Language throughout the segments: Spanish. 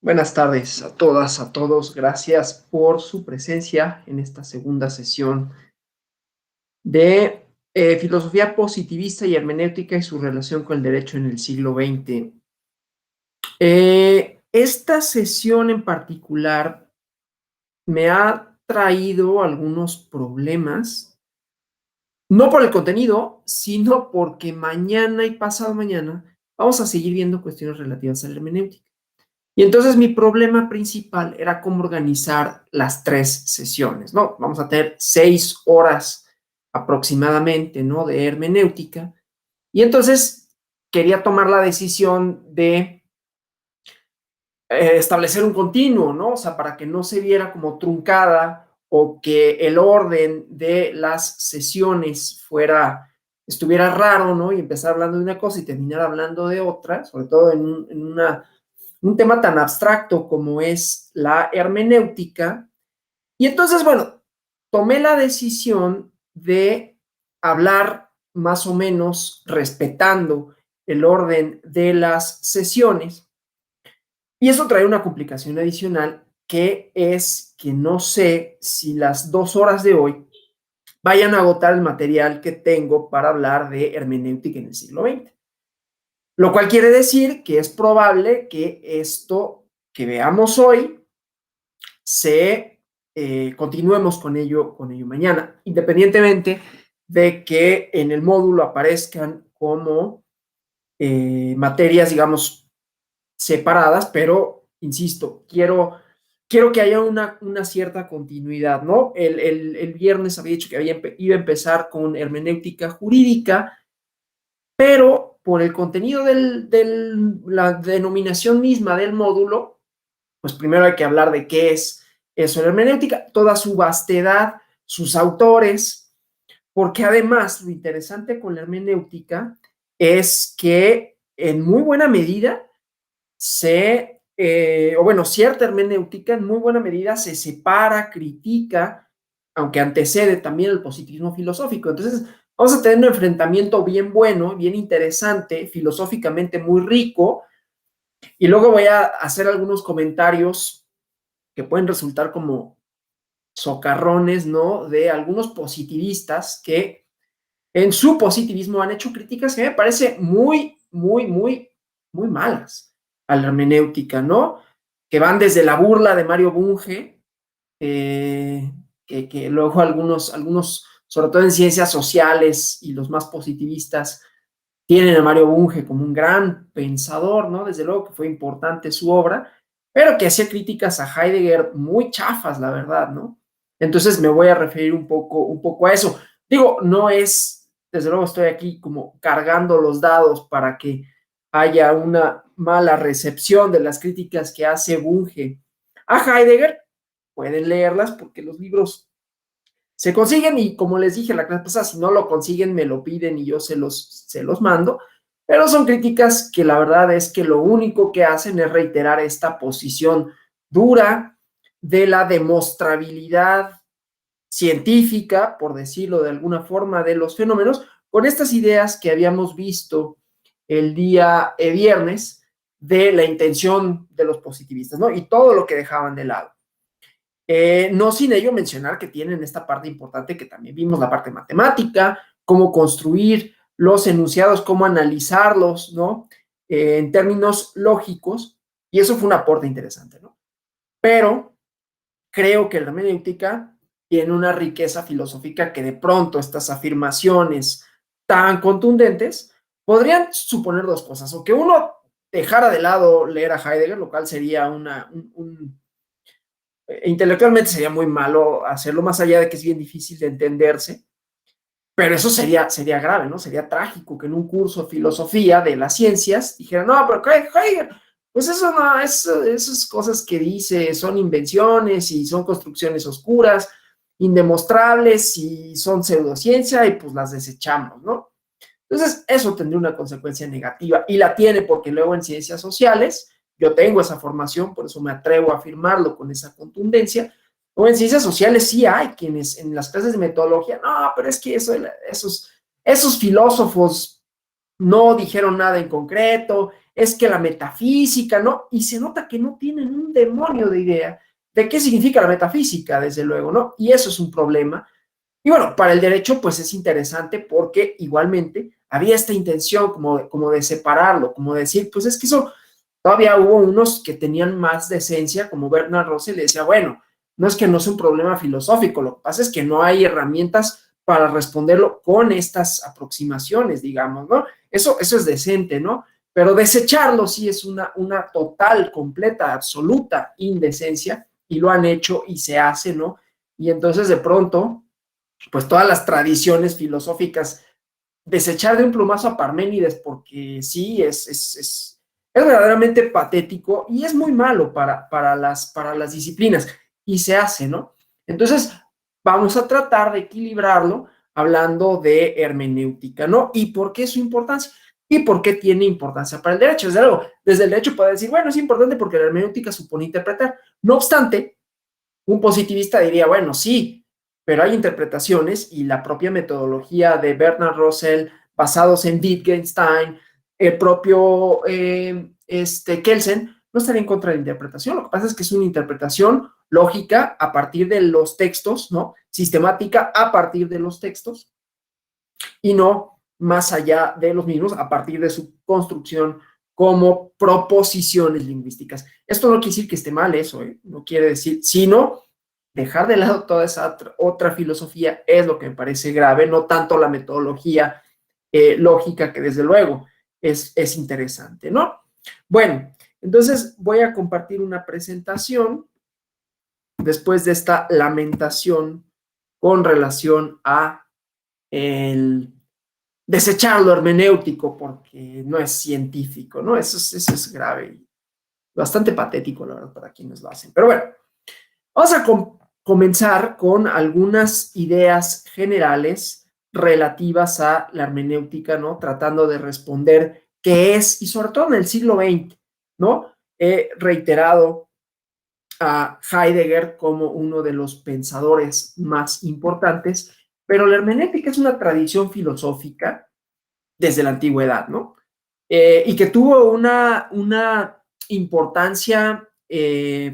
Buenas tardes a todas, a todos. Gracias por su presencia en esta segunda sesión de filosofía positivista y hermenéutica y su relación con el derecho en el siglo XX. Esta sesión en particular me ha traído algunos problemas, no por el contenido, sino porque mañana y pasado mañana vamos a seguir viendo cuestiones relativas a la hermenéutica. Y entonces mi problema principal era cómo organizar las 3 sesiones, ¿no? Vamos a tener 6 horas aproximadamente, ¿no? De hermenéutica. Y entonces quería tomar la decisión de establecer un continuo, ¿no? O sea, para que no se viera como truncada o que el orden de las sesiones estuviera raro, ¿no? Y empezar hablando de una cosa y terminar hablando de otra, sobre todo en un tema tan abstracto como es la hermenéutica. Y entonces, bueno, tomé la decisión de hablar más o menos respetando el orden de las sesiones. Y eso trae una complicación adicional, que es que no sé si las 2 horas de hoy vayan a agotar el material que tengo para hablar de hermenéutica en el siglo XX. Lo cual quiere decir que es probable que esto que veamos hoy continuemos con ello mañana, independientemente de que en el módulo aparezcan como materias, digamos, separadas, pero, insisto, quiero que haya una cierta continuidad, ¿no? El viernes había dicho que iba a empezar con hermenéutica jurídica, pero por el contenido la denominación misma del módulo, pues primero hay que hablar de qué es eso, la hermenéutica, toda su vastedad, sus autores, porque además lo interesante con la hermenéutica es que en muy buena medida cierta hermenéutica en muy buena medida se separa, critica, aunque antecede también el positivismo filosófico. Entonces, vamos a tener un enfrentamiento bien bueno, bien interesante, filosóficamente muy rico, y luego voy a hacer algunos comentarios que pueden resultar como socarrones, ¿no? De algunos positivistas que en su positivismo han hecho críticas que me parece muy malas a la hermenéutica, ¿no? Que van desde la burla de Mario Bunge, que luego algunos, sobre todo en ciencias sociales y los más positivistas, tienen a Mario Bunge como un gran pensador, ¿no? Desde luego que fue importante su obra, pero que hacía críticas a Heidegger muy chafas, la verdad, ¿no? Entonces me voy a referir un poco a eso. Digo, no es, desde luego estoy aquí como cargando los dados para que haya una mala recepción de las críticas que hace Bunge a Heidegger. Pueden leerlas porque los libros se consiguen y, como les dije la clase pasada, si no lo consiguen me lo piden y yo se los mando, pero son críticas que la verdad es que lo único que hacen es reiterar esta posición dura de la demostrabilidad científica, por decirlo de alguna forma, de los fenómenos, con estas ideas que habíamos visto el día viernes de la intención de los positivistas, ¿no? Y todo lo que dejaban de lado. No sin ello mencionar que tienen esta parte importante que también vimos, la parte matemática, cómo construir los enunciados, cómo analizarlos, ¿no? En términos lógicos, y eso fue un aporte interesante, ¿no? Pero creo que la hermenéutica tiene una riqueza filosófica que de pronto estas afirmaciones tan contundentes podrían suponer dos cosas, o que uno dejara de lado leer a Heidegger, lo cual sería intelectualmente sería muy malo hacerlo, más allá de que es bien difícil de entenderse, pero eso sería grave, ¿no? Sería trágico que en un curso de filosofía de las ciencias dijeran, no, pero Heidegger, pues eso no, esas cosas que dice son invenciones y son construcciones oscuras, indemostrables y son pseudociencia y pues las desechamos, ¿no? Entonces, eso tendría una consecuencia negativa y la tiene porque luego en ciencias sociales, yo tengo esa formación, por eso me atrevo a afirmarlo con esa contundencia, o en ciencias sociales sí hay quienes en las clases de metodología, no, pero es que esos filósofos no dijeron nada en concreto, es que la metafísica, ¿no? Y se nota que no tienen un demonio de idea de qué significa la metafísica, desde luego, ¿no? Y eso es un problema. Y bueno, para el derecho, pues es interesante porque igualmente había esta intención como de separarlo, como de decir, pues es que eso, todavía hubo unos que tenían más decencia, como Bernard Russell, y decía, bueno, no es que no sea un problema filosófico, lo que pasa es que no hay herramientas para responderlo con estas aproximaciones, digamos, ¿no? Eso es decente, ¿no? Pero desecharlo sí es una total, completa, absoluta indecencia, y lo han hecho y se hace, ¿no? Y entonces de pronto, pues todas las tradiciones filosóficas, desechar de un plumazo a Parménides, porque sí, es verdaderamente patético y es muy malo para las disciplinas, y se hace, ¿no? Entonces, vamos a tratar de equilibrarlo hablando de hermenéutica, ¿no? ¿Y por qué su importancia? ¿Y por qué tiene importancia para el derecho? Desde luego, desde el derecho puede decir, bueno, es importante porque la hermenéutica supone interpretar. No obstante, un positivista diría, bueno, sí, pero hay interpretaciones y la propia metodología de Bernard Russell, basados en Wittgenstein, el propio Kelsen, no estaría en contra de la interpretación. Lo que pasa es que es una interpretación lógica a partir de los textos, ¿no? Sistemática a partir de los textos y no más allá de los mismos a partir de su construcción como proposiciones lingüísticas. Esto no quiere decir que esté mal eso, ¿eh? No quiere decir, sino dejar de lado toda esa otra filosofía es lo que me parece grave, no tanto la metodología lógica, que desde luego es interesante, ¿no? Bueno, entonces voy a compartir una presentación después de esta lamentación con relación a el desechar lo hermenéutico porque no es científico, ¿no? Eso es grave y bastante patético, la verdad, para quienes lo hacen. Pero bueno, vamos a comenzar con algunas ideas generales relativas a la hermenéutica, ¿no? Tratando de responder qué es, y sobre todo en el siglo XX, ¿no? He reiterado a Heidegger como uno de los pensadores más importantes, pero la hermenéutica es una tradición filosófica desde la antigüedad, ¿no? Y que tuvo una importancia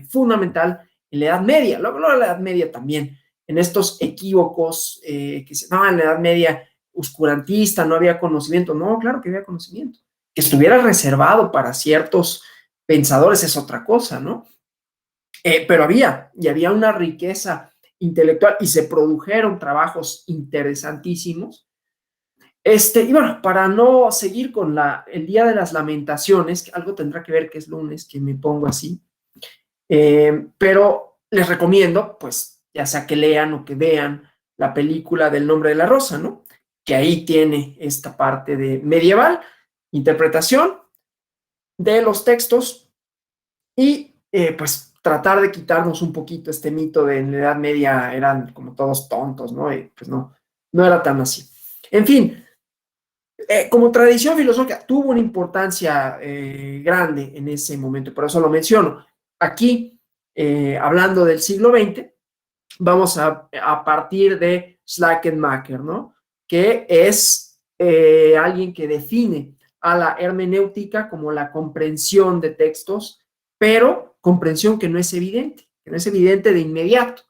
fundamental en la Edad Media, luego en la Edad Media también, en estos equívocos que se, no, en la Edad Media oscurantista, no había conocimiento, no, claro que había conocimiento, que estuviera reservado para ciertos pensadores es otra cosa, ¿no? Pero había una riqueza intelectual y se produjeron trabajos interesantísimos. Y bueno, para no seguir con el Día de las Lamentaciones, que algo tendrá que ver que es lunes, que me pongo así, pero les recomiendo, pues, ya sea que lean o que vean la película del Nombre de la Rosa, ¿no? Que ahí tiene esta parte de medieval, interpretación de los textos y, pues, tratar de quitarnos un poquito este mito de en la Edad Media eran como todos tontos, ¿no? Y pues no era tan así. En fin, como tradición filosófica, tuvo una importancia grande en ese momento, por eso lo menciono. Aquí, hablando del siglo XX, vamos a partir de Schleiermacher, ¿no? Que es alguien que define a la hermenéutica como la comprensión de textos, pero comprensión que no es evidente de inmediato,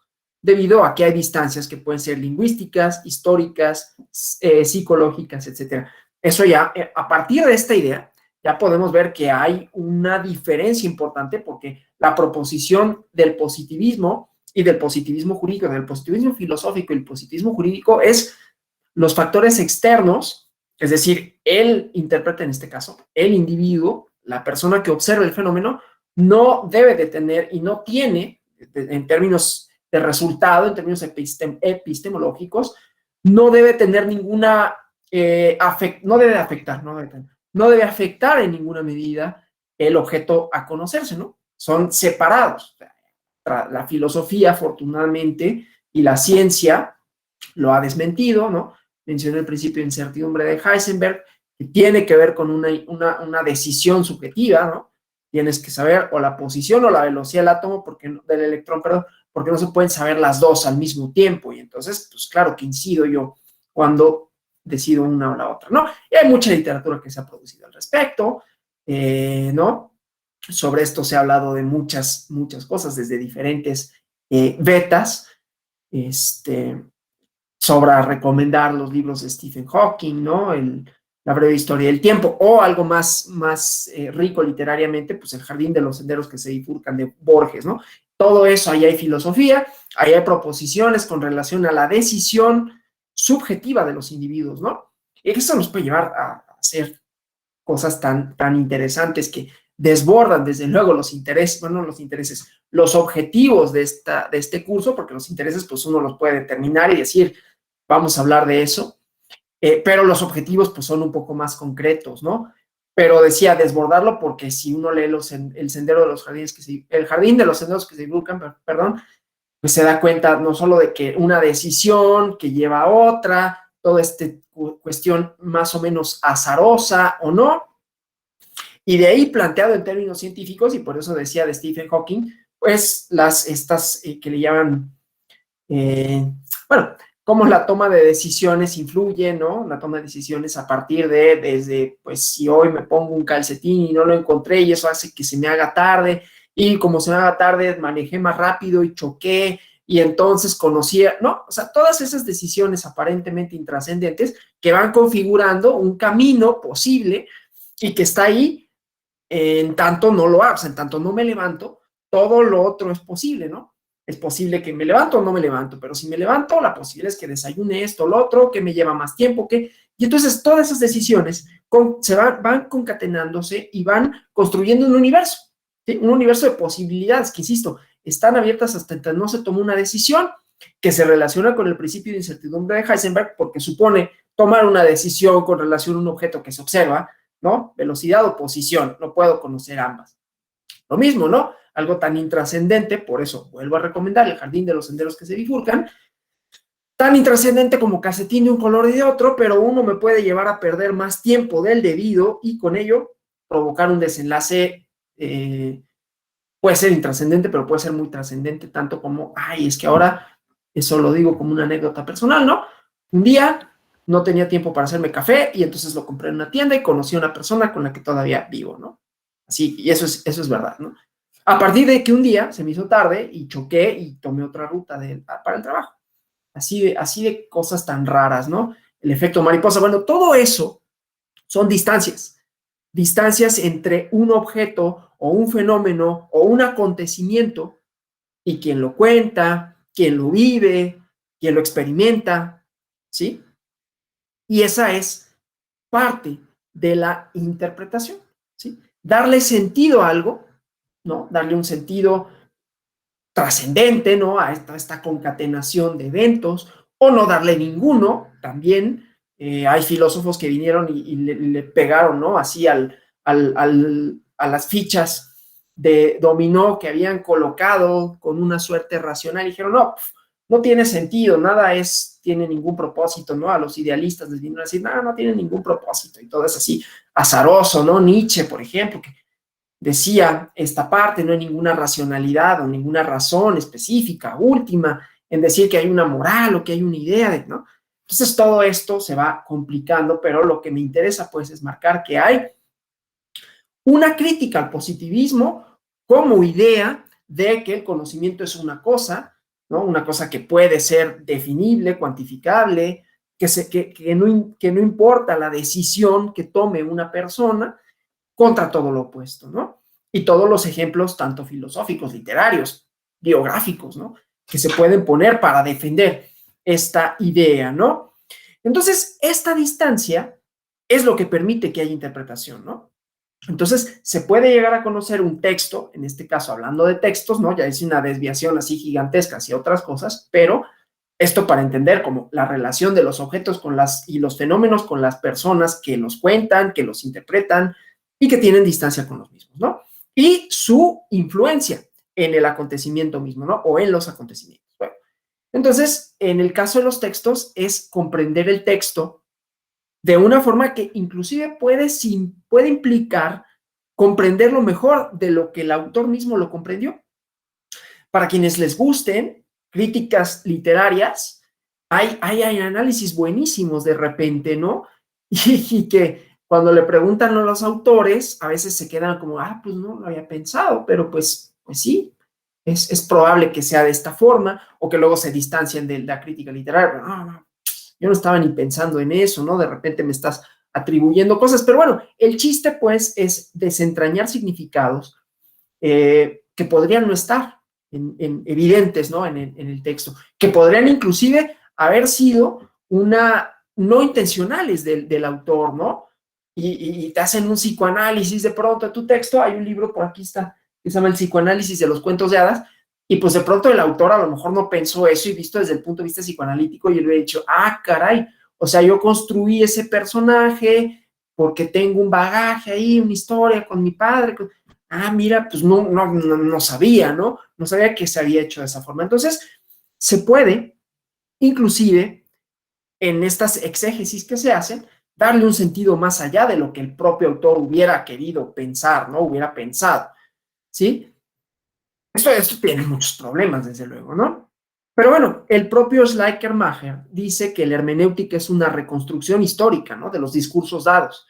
debido a que hay distancias que pueden ser lingüísticas, históricas, psicológicas, etcétera. Eso ya, a partir de esta idea, ya podemos ver que hay una diferencia importante porque la proposición del positivismo y del positivismo jurídico, del positivismo filosófico y el positivismo jurídico es los factores externos, es decir, el intérprete en este caso, el individuo, la persona que observa el fenómeno, no debe de tener y no tiene, en términos de resultado, en términos epistemológicos, no debe tener ninguna, no debe afectar, no debe afectar en ninguna medida el objeto a conocerse, ¿no? Son separados. La filosofía, afortunadamente, y la ciencia lo ha desmentido, ¿no? Mencioné el principio de incertidumbre de Heisenberg, que tiene que ver con una decisión subjetiva, ¿no? Tienes que saber o la posición o la velocidad del átomo, del electrón, perdón, porque no se pueden saber las dos al mismo tiempo. Y entonces, pues claro que incido yo cuando decido una o la otra, ¿no? Y hay mucha literatura que se ha producido al respecto. ¿no? Sobre esto se ha hablado de muchas, muchas cosas, desde diferentes betas. Sobra recomendar los libros de Stephen Hawking, ¿no? La breve historia del tiempo, o algo más rico literariamente, pues El jardín de los senderos que se bifurcan de Borges, ¿no? Todo eso, ahí hay filosofía, ahí hay proposiciones con relación a la decisión subjetiva de los individuos, ¿no? Y eso nos puede llevar a hacer cosas tan interesantes que desbordan desde luego los intereses, bueno, los intereses, los objetivos de este curso, porque los intereses pues uno los puede determinar y decir, vamos a hablar de eso, pero los objetivos pues son un poco más concretos, ¿no? Pero decía desbordarlo porque si uno lee el sendero de los jardines el jardín de los senderos que se divulgan, perdón, pues se da cuenta no solo de que una decisión que lleva a otra, toda esta cuestión más o menos azarosa o no, y de ahí planteado en términos científicos, y por eso decía de Stephen Hawking, pues estas que le llaman, bueno, cómo la toma de decisiones influye, ¿no? La toma de decisiones a partir desde, pues si hoy me pongo un calcetín y no lo encontré y eso hace que se me haga tarde, y como se me haga tarde, manejé más rápido y choqué, y entonces conocía, ¿no? O sea, todas esas decisiones aparentemente intrascendentes que van configurando un camino posible y que está ahí en tanto no lo hago, o sea, en tanto no me levanto, todo lo otro es posible, ¿no? Es posible que me levanto o no me levanto, pero si me levanto, la posibilidad es que desayune esto, lo otro, que me lleva más tiempo, que... Y entonces todas esas decisiones van concatenándose y van construyendo un universo, ¿sí? Un universo de posibilidades que, insisto, están abiertas hasta que no se toma una decisión que se relaciona con el principio de incertidumbre de Heisenberg porque supone tomar una decisión con relación a un objeto que se observa, ¿no? Velocidad o posición, no puedo conocer ambas. Lo mismo, ¿no? Algo tan intrascendente, por eso vuelvo a recomendar El jardín de los senderos que se bifurcan, tan intrascendente como calcetín de un color y de otro, pero uno me puede llevar a perder más tiempo del debido y con ello provocar un desenlace, puede ser intrascendente, pero puede ser muy trascendente, tanto como, ay, es que ahora, eso lo digo como una anécdota personal, ¿no? Un día no tenía tiempo para hacerme café y entonces lo compré en una tienda y conocí a una persona con la que todavía vivo, ¿no? Así, y eso es verdad, ¿no? A partir de que un día se me hizo tarde y choqué y tomé otra ruta para el trabajo. Así de cosas tan raras, ¿no? El efecto mariposa. Bueno, todo eso son distancias entre un objeto o un fenómeno o un acontecimiento y quien lo cuenta, quien lo vive, quien lo experimenta, ¿sí? Y esa es parte de la interpretación, ¿sí? Darle sentido a algo, ¿no? Darle un sentido trascendente, ¿no? A esta concatenación de eventos, o no darle ninguno, también hay filósofos que vinieron y le pegaron, ¿no? Así a las fichas de dominó que habían colocado con una suerte racional y dijeron, no, no tiene sentido, nada tiene ningún propósito, ¿no? A los idealistas les vinieron a decir, no tiene ningún propósito y todo es así azaroso, ¿no? Nietzsche, por ejemplo, que decía esta parte, no hay ninguna racionalidad o ninguna razón específica, última, en decir que hay una moral o que hay una idea, ¿no? Entonces todo esto se va complicando, pero lo que me interesa pues es marcar que hay una crítica al positivismo como idea de que el conocimiento es una cosa, ¿no? Una cosa que puede ser definible, cuantificable, que no importa la decisión que tome una persona, contra todo lo opuesto, ¿no? Y todos los ejemplos, tanto filosóficos, literarios, biográficos, ¿no? Que se pueden poner para defender esta idea, ¿no? Entonces, esta distancia es lo que permite que haya interpretación, ¿no? Entonces, se puede llegar a conocer un texto, en este caso hablando de textos, ¿no? Ya es una desviación así gigantesca hacia otras cosas, pero esto para entender como la relación de los objetos y los fenómenos con las personas que los cuentan, que los interpretan y que tienen distancia con los mismos, ¿no? Y su influencia en el acontecimiento mismo, ¿no? O en los acontecimientos. Bueno, entonces, en el caso de los textos es comprender el texto de una forma que inclusive puede implicar comprenderlo mejor de lo que el autor mismo lo comprendió. Para quienes les gusten críticas literarias, hay análisis buenísimos de repente, ¿no? Y que cuando le preguntan a los autores, a veces se quedan como, pues no lo había pensado, pero pues sí, es probable que sea de esta forma, o que luego se distancian de la crítica literaria. No, yo no estaba ni pensando en eso, ¿no? De repente me estás atribuyendo cosas, pero bueno, el chiste pues es desentrañar significados que podrían no estar evidentes, ¿no? En el texto, que podrían inclusive haber sido no intencionales del autor, ¿no? Y te hacen un psicoanálisis de pronto de tu texto. Hay un libro, por aquí está, que se llama El psicoanálisis de los cuentos de hadas, y pues de pronto el autor a lo mejor no pensó eso, y visto desde el punto de vista psicoanalítico, yo le he dicho, caray, o sea, yo construí ese personaje porque tengo un bagaje ahí, una historia con mi padre. Mira, pues no sabía, ¿no? No sabía que se había hecho de esa forma. Entonces, se puede, inclusive, en estas exégesis que se hacen, darle un sentido más allá de lo que el propio autor hubiera querido pensar, ¿no? Hubiera pensado, ¿sí? Esto tiene muchos problemas, desde luego, ¿no? Pero bueno, el propio Schleiermacher dice que la hermenéutica es una reconstrucción histórica, ¿no? De los discursos dados.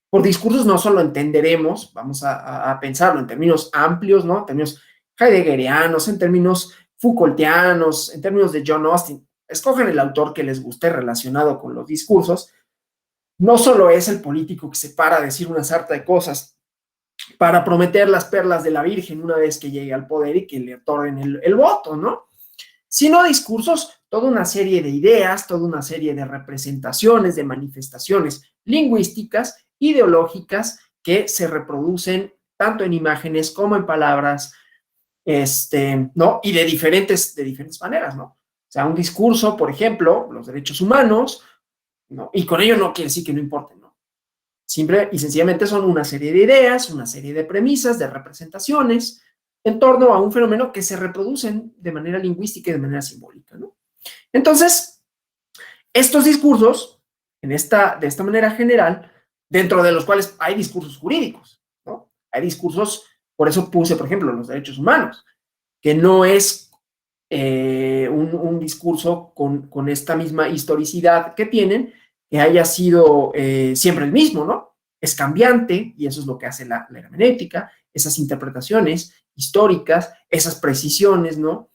Por discursos no solo entenderemos, vamos a pensarlo en términos amplios, ¿no? En términos heideggerianos, en términos Foucaultianos, en términos de John Austin. Escojan el autor que les guste relacionado con los discursos. No solo es el político que se para a decir una sarta de cosas para prometer las perlas de la Virgen una vez que llegue al poder y que le otorguen el voto, ¿no? Sino discursos, toda una serie de ideas, toda una serie de representaciones, de manifestaciones lingüísticas, ideológicas, que se reproducen tanto en imágenes como en palabras, ¿no? Y de diferentes maneras, ¿no? O sea, un discurso, por ejemplo, los derechos humanos, ¿no? Y con ello no quiere decir que no importen, ¿no? Simple y sencillamente son una serie de ideas, una serie de premisas, de representaciones, en torno a un fenómeno que se reproducen de manera lingüística y de manera simbólica, ¿no? Entonces, estos discursos, de esta manera general, dentro de los cuales hay discursos jurídicos, ¿no? Hay discursos, por eso puse, por ejemplo, los derechos humanos, que no es un discurso con esta misma historicidad que tienen, que haya sido siempre el mismo, ¿no? Es cambiante, y eso es lo que hace la hermenéutica, esas interpretaciones históricas, esas precisiones, ¿no?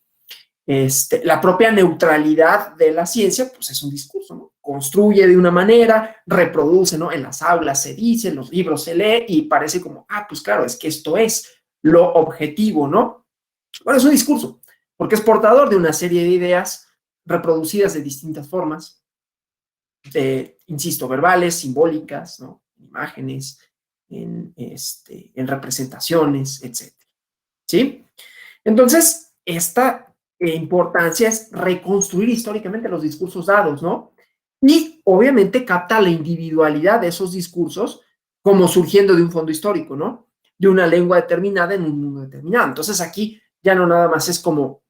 La propia neutralidad de la ciencia, pues es un discurso, ¿no? Construye de una manera, reproduce, ¿no? En las aulas se dice, en los libros se lee, y parece como, pues claro, es que esto es lo objetivo, ¿no? Bueno, es un discurso, porque es portador de una serie de ideas reproducidas de distintas formas, insisto, verbales, simbólicas, ¿no? Imágenes, en representaciones, etc. ¿Sí? Entonces, esta importancia es reconstruir históricamente los discursos dados, ¿no? Y obviamente capta la individualidad de esos discursos como surgiendo de un fondo histórico, ¿no? De una lengua determinada en un mundo determinado. Entonces aquí ya no nada más es como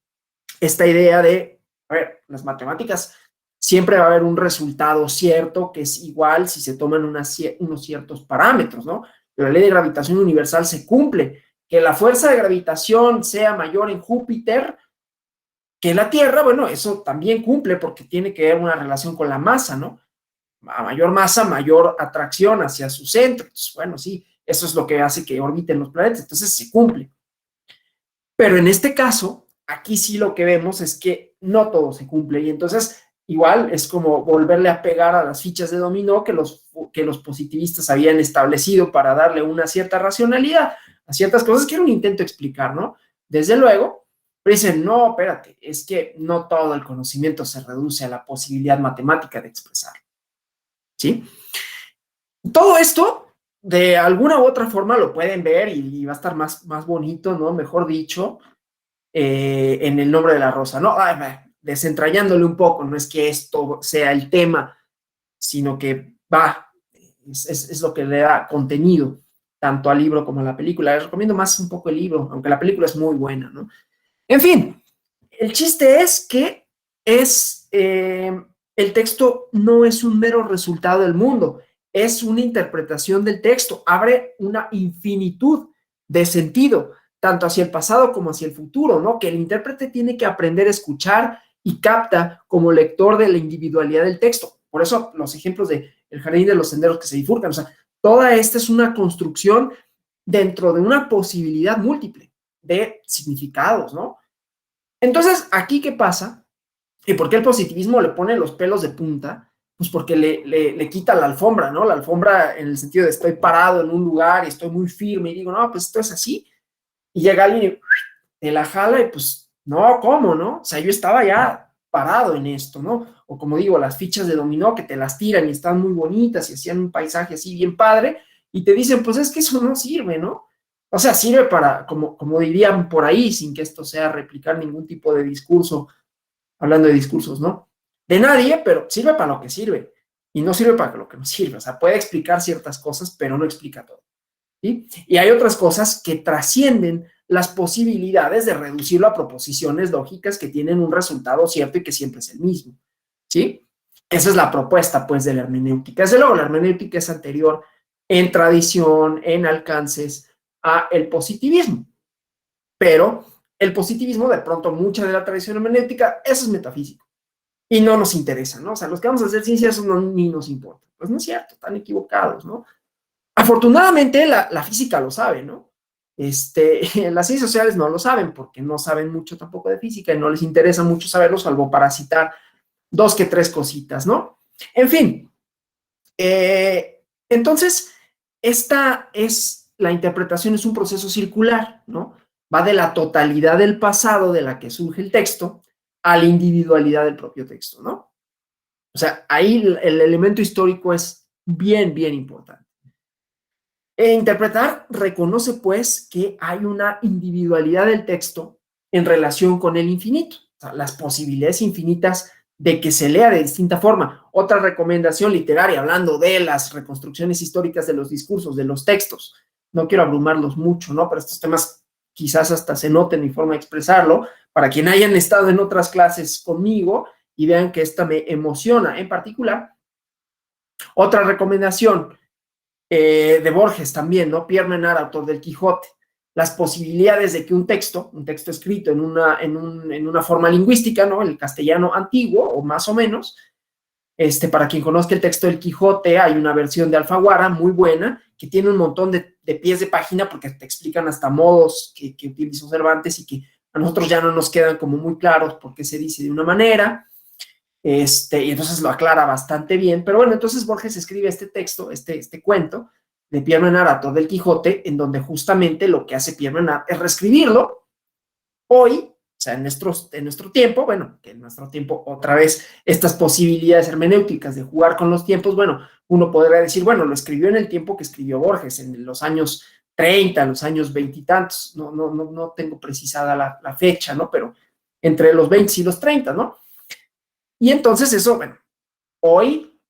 esta idea de, a ver, las matemáticas siempre va a haber un resultado cierto que es igual si se toman unos ciertos parámetros, ¿no? Pero la ley de gravitación universal se cumple. Que la fuerza de gravitación sea mayor en Júpiter que la Tierra, bueno, eso también cumple porque tiene que ver una relación con la masa, ¿no? A mayor masa, mayor atracción hacia su centro. Entonces, bueno, sí, eso es lo que hace que orbiten los planetas, entonces se cumple. Pero en este caso, aquí sí lo que vemos es que no todo se cumple, y entonces igual es como volverle a pegar a las fichas de dominó que los positivistas habían establecido para darle una cierta racionalidad a ciertas cosas que era un intento de explicar, ¿no? Desde luego, pero dicen, no, espérate, es que no todo el conocimiento se reduce a la posibilidad matemática de expresarlo, ¿sí? Todo esto, de alguna u otra forma, lo pueden ver y va a estar más bonito, ¿no? Mejor dicho, en El nombre de la rosa, ¿no? Desentrañándole un poco, no es que esto sea el tema, sino que es lo que le da contenido tanto al libro como a la película. Les recomiendo más un poco el libro, aunque la película es muy buena, ¿no? En fin, el chiste es que el texto no es un mero resultado del mundo, es una interpretación del texto, abre una infinitud de sentido, tanto hacia el pasado como hacia el futuro, ¿no? Que el intérprete tiene que aprender a escuchar y capta como lector de la individualidad del texto. Por eso los ejemplos de el jardín de los senderos que se bifurcan. O sea, toda esta es una construcción dentro de una posibilidad múltiple de significados, ¿no? Entonces, ¿aquí qué pasa? ¿Y por qué el positivismo le pone los pelos de punta? Pues porque le quita la alfombra, ¿no? La alfombra en el sentido de estoy parado en un lugar y estoy muy firme y digo, no, pues esto es así. Y llega alguien y te la jala y pues, no, ¿cómo, no? O sea, yo estaba ya parado en esto, ¿no? O como digo, las fichas de dominó que te las tiran y están muy bonitas y hacían un paisaje así bien padre y te dicen, pues es que eso no sirve, ¿no? O sea, sirve para, como dirían por ahí, sin que esto sea replicar ningún tipo de discurso, hablando de discursos, ¿no? De nadie, pero sirve para lo que sirve y no sirve para lo que no sirve. O sea, puede explicar ciertas cosas, pero no explica todo. ¿Sí? Y hay otras cosas que trascienden las posibilidades de reducirlo a proposiciones lógicas que tienen un resultado cierto y que siempre es el mismo. ¿Sí? Esa es la propuesta, pues, de la hermenéutica. Desde luego, la hermenéutica es anterior en tradición, en alcances, a el positivismo. Pero el positivismo, de pronto, mucha de la tradición hermenéutica, eso es metafísico. Y no nos interesa, ¿no? O sea, los que vamos a hacer ciencia, eso no, ni nos importa. Pues no es cierto, están equivocados, ¿no? Afortunadamente, la física lo sabe, ¿no? Las ciencias sociales no lo saben porque no saben mucho tampoco de física y no les interesa mucho saberlo, salvo para citar dos que tres cositas, ¿no? En fin, entonces, esta es, la interpretación es un proceso circular, ¿no? Va de la totalidad del pasado de la que surge el texto a la individualidad del propio texto, ¿no? O sea, ahí el elemento histórico es bien, bien importante. Interpretar reconoce, pues, que hay una individualidad del texto en relación con el infinito, o sea, las posibilidades infinitas de que se lea de distinta forma. Otra recomendación literaria, hablando de las reconstrucciones históricas de los discursos, de los textos, no quiero abrumarlos mucho, ¿no? Pero estos temas quizás hasta se noten mi forma de expresarlo, para quien hayan estado en otras clases conmigo y vean que esta me emociona en particular. Otra recomendación, de Borges también, ¿no? Pierre Menard, autor del Quijote. Las posibilidades de que un texto escrito en una forma lingüística, ¿no? El castellano antiguo, o más o menos, para quien conozca el texto del Quijote, hay una versión de Alfaguara muy buena, que tiene un montón de pies de página, porque te explican hasta modos que utilizó Cervantes y que a nosotros ya no nos quedan como muy claros por qué se dice de una manera. Y entonces lo aclara bastante bien, pero bueno, entonces Borges escribe este texto, este cuento de Pierre Menard, autor del Quijote, en donde justamente lo que hace Pierre Menard es reescribirlo hoy, o sea, en nuestro tiempo, bueno, que en nuestro tiempo otra vez estas posibilidades hermenéuticas de jugar con los tiempos, bueno, uno podría decir, bueno, lo escribió en el tiempo que escribió Borges, en los años 30, los años 20 y tantos, no tengo precisada la fecha, ¿no? Pero entre los 20 y los 30, ¿no? Y entonces eso, bueno, hoy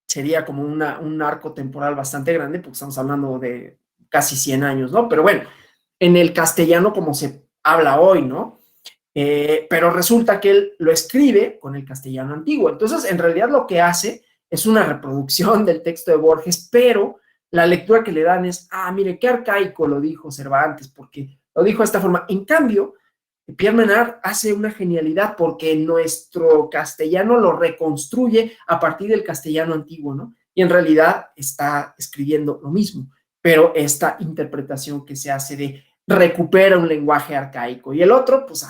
sería como un arco temporal bastante grande, porque estamos hablando de casi 100 años, ¿no? Pero bueno, en el castellano como se habla hoy, ¿no? Pero resulta que él lo escribe con el castellano antiguo. Entonces, en realidad lo que hace es una reproducción del texto de Borges, pero la lectura que le dan es, mire, qué arcaico lo dijo Cervantes, porque lo dijo de esta forma. En cambio, Pierre Menard hace una genialidad porque nuestro castellano lo reconstruye a partir del castellano antiguo, ¿no? Y en realidad está escribiendo lo mismo, pero esta interpretación que se hace de recupera un lenguaje arcaico y el otro, pues,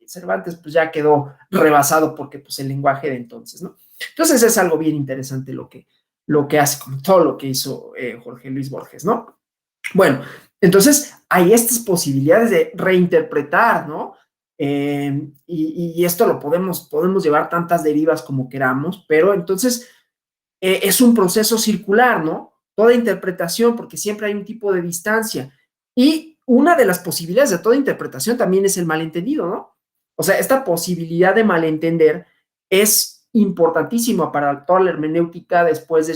Cervantes pues ya quedó rebasado porque pues el lenguaje de entonces, ¿no? Entonces es algo bien interesante lo que hace, como todo lo que hizo Jorge Luis Borges, ¿no? Bueno, entonces hay estas posibilidades de reinterpretar, ¿no? Y esto lo podemos llevar tantas derivas como queramos, pero entonces es un proceso circular, ¿no? Toda interpretación, porque siempre hay un tipo de distancia. Y una de las posibilidades de toda interpretación también es el malentendido, ¿no? O sea, esta posibilidad de malentender es importantísima para toda la hermenéutica después de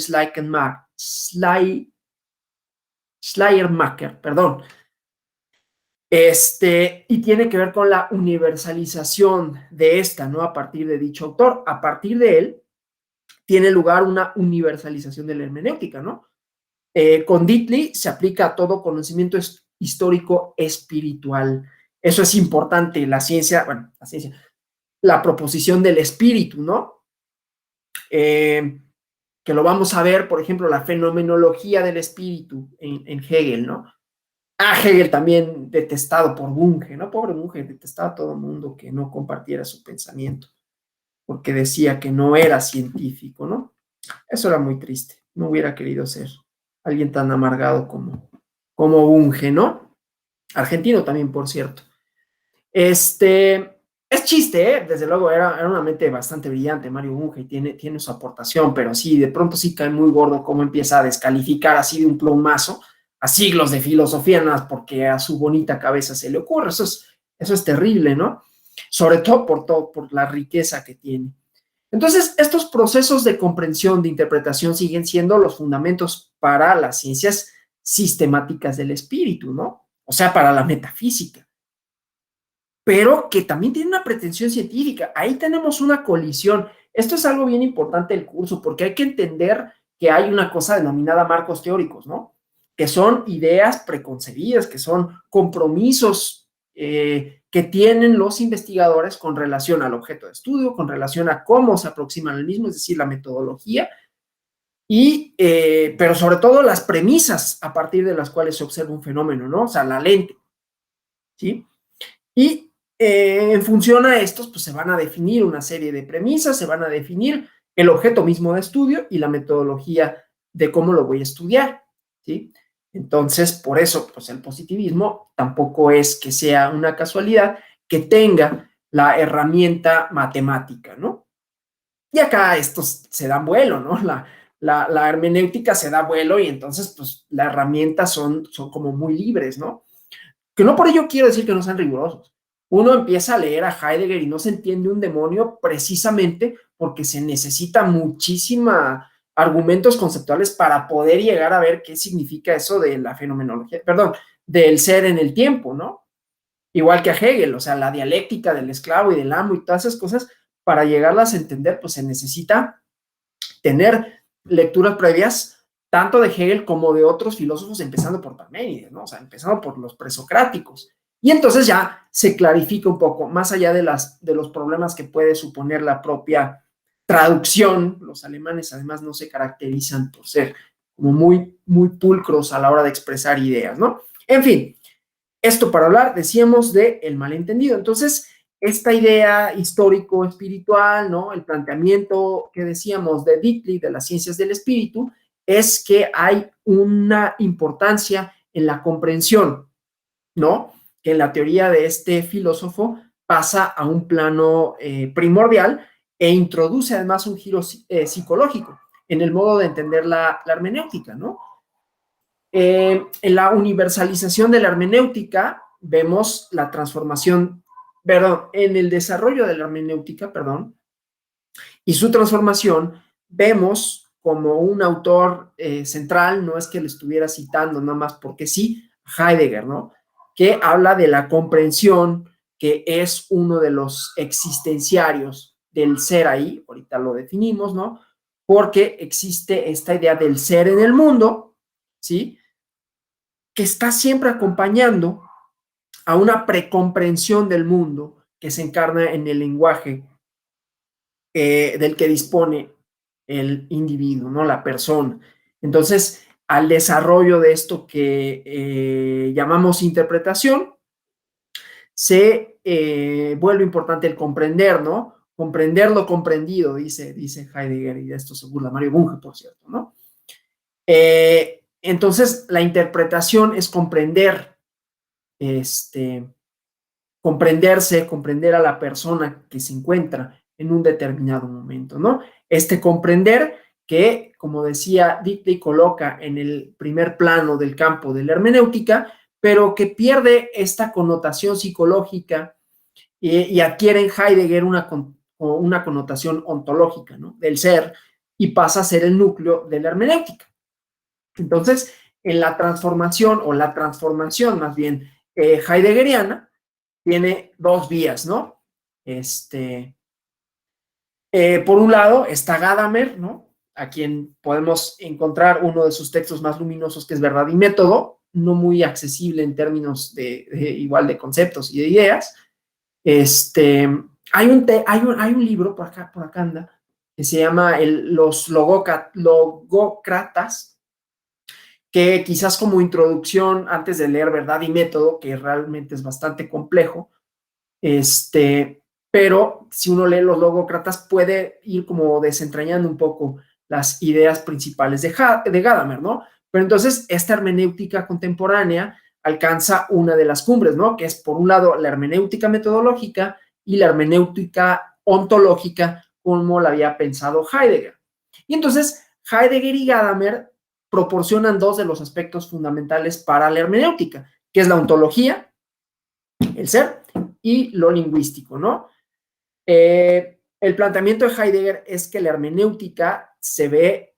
Schleiermacher, perdón. Y tiene que ver con la universalización de esta, ¿no? A partir de dicho autor. A partir de él, tiene lugar una universalización de la hermenéutica, ¿no? Con Dietly se aplica a todo conocimiento histórico espiritual. Eso es importante, la proposición del espíritu, ¿no? que lo vamos a ver, por ejemplo, la fenomenología del espíritu en Hegel, ¿no? Hegel también detestado por Bunge, ¿no? Pobre Bunge, detestaba a todo el mundo que no compartiera su pensamiento, porque decía que no era científico, ¿no? Eso era muy triste. No hubiera querido ser alguien tan amargado como Bunge, ¿no? Argentino también, por cierto. Es chiste, ¿eh? Desde luego era una mente bastante brillante, Mario Bunge, y tiene su aportación, pero sí, de pronto sí cae muy gordo cómo empieza a descalificar así de un plumazo a siglos de filosofía, nada más porque a su bonita cabeza se le ocurre. Eso es terrible, ¿no? Sobre todo por la riqueza que tiene. Entonces, estos procesos de comprensión, de interpretación, siguen siendo los fundamentos para las ciencias sistemáticas del espíritu, ¿no? O sea, para la metafísica, pero que también tiene una pretensión científica. Ahí tenemos una colisión. Esto es algo bien importante del curso, porque hay que entender que hay una cosa denominada marcos teóricos, ¿no? Que son ideas preconcebidas, que son compromisos que tienen los investigadores con relación al objeto de estudio, con relación a cómo se aproximan al mismo, es decir, la metodología, pero sobre todo las premisas a partir de las cuales se observa un fenómeno, ¿no? O sea, la lente, ¿sí? Y en función a estos, pues se van a definir una serie de premisas, se van a definir el objeto mismo de estudio y la metodología de cómo lo voy a estudiar, ¿sí? Entonces, por eso, pues el positivismo tampoco es que sea una casualidad que tenga la herramienta matemática, ¿no? Y acá estos se dan vuelo, ¿no? La hermenéutica se da vuelo y entonces, pues, las herramientas son como muy libres, ¿no? Que no por ello quiero decir que no sean rigurosos. Uno empieza a leer a Heidegger y no se entiende un demonio precisamente porque se necesita muchísima argumentos conceptuales para poder llegar a ver qué significa eso de la fenomenología, perdón, del ser en el tiempo, ¿no? Igual que a Hegel, o sea, la dialéctica del esclavo y del amo y todas esas cosas, para llegarlas a entender, pues se necesita tener lecturas previas tanto de Hegel como de otros filósofos, empezando por Parménides, ¿no? O sea, empezando por los presocráticos. Y entonces ya se clarifica un poco, más allá de los problemas que puede suponer la propia traducción. Los alemanes además no se caracterizan por ser como muy pulcros a la hora de expresar ideas, ¿no? En fin, esto para hablar, decíamos, de el malentendido. Entonces, esta idea histórico-espiritual, ¿no? El planteamiento que decíamos de Dicklich, de las ciencias del espíritu, es que hay una importancia en la comprensión, ¿no? Que en la teoría de este filósofo pasa a un plano primordial e introduce además un giro psicológico en el modo de entender la hermenéutica, ¿no? En la universalización de la hermenéutica vemos la transformación, perdón, en el desarrollo de la hermenéutica, perdón, y su transformación vemos como un autor central, no es que le estuviera citando nada más porque sí, Heidegger, ¿no? Que habla de la comprensión, que es uno de los existenciarios del ser ahí, ahorita lo definimos, ¿no? Porque existe esta idea del ser en el mundo, ¿sí? Que está siempre acompañando a una precomprensión del mundo que se encarna en el lenguaje del que dispone el individuo, ¿no? La persona. Entonces, al desarrollo de esto que llamamos interpretación, se vuelve importante el comprender, ¿no? Comprender lo comprendido, dice Heidegger, y de esto se burla Mario Bunge, por cierto, ¿no? Entonces, la interpretación es comprender comprenderse, comprender a la persona que se encuentra en un determinado momento, ¿no? Este comprender que, como decía Dicklich, coloca en el primer plano del campo de la hermenéutica, pero que pierde esta connotación psicológica y adquiere en Heidegger una connotación ontológica, ¿no? Del ser, y pasa a ser el núcleo de la hermenéutica. Entonces, en la transformación, o la transformación más bien heideggeriana, tiene dos vías, ¿no? Por un lado está Gadamer, ¿no? A quien podemos encontrar uno de sus textos más luminosos, que es Verdad y Método, no muy accesible en términos igual de conceptos y de ideas. Hay un libro, por acá anda, que se llama los logócratas, que quizás como introducción, antes de leer Verdad y Método, que realmente es bastante complejo, pero si uno lee los logócratas puede ir como desentrañando un poco las ideas principales de Gadamer, ¿no? Pero entonces esta hermenéutica contemporánea alcanza una de las cumbres, ¿no? Que es por un lado la hermenéutica metodológica y la hermenéutica ontológica, como la había pensado Heidegger. Y entonces Heidegger y Gadamer proporcionan dos de los aspectos fundamentales para la hermenéutica, que es la ontología, el ser, y lo lingüístico, ¿no? El planteamiento de Heidegger es que la hermenéutica se ve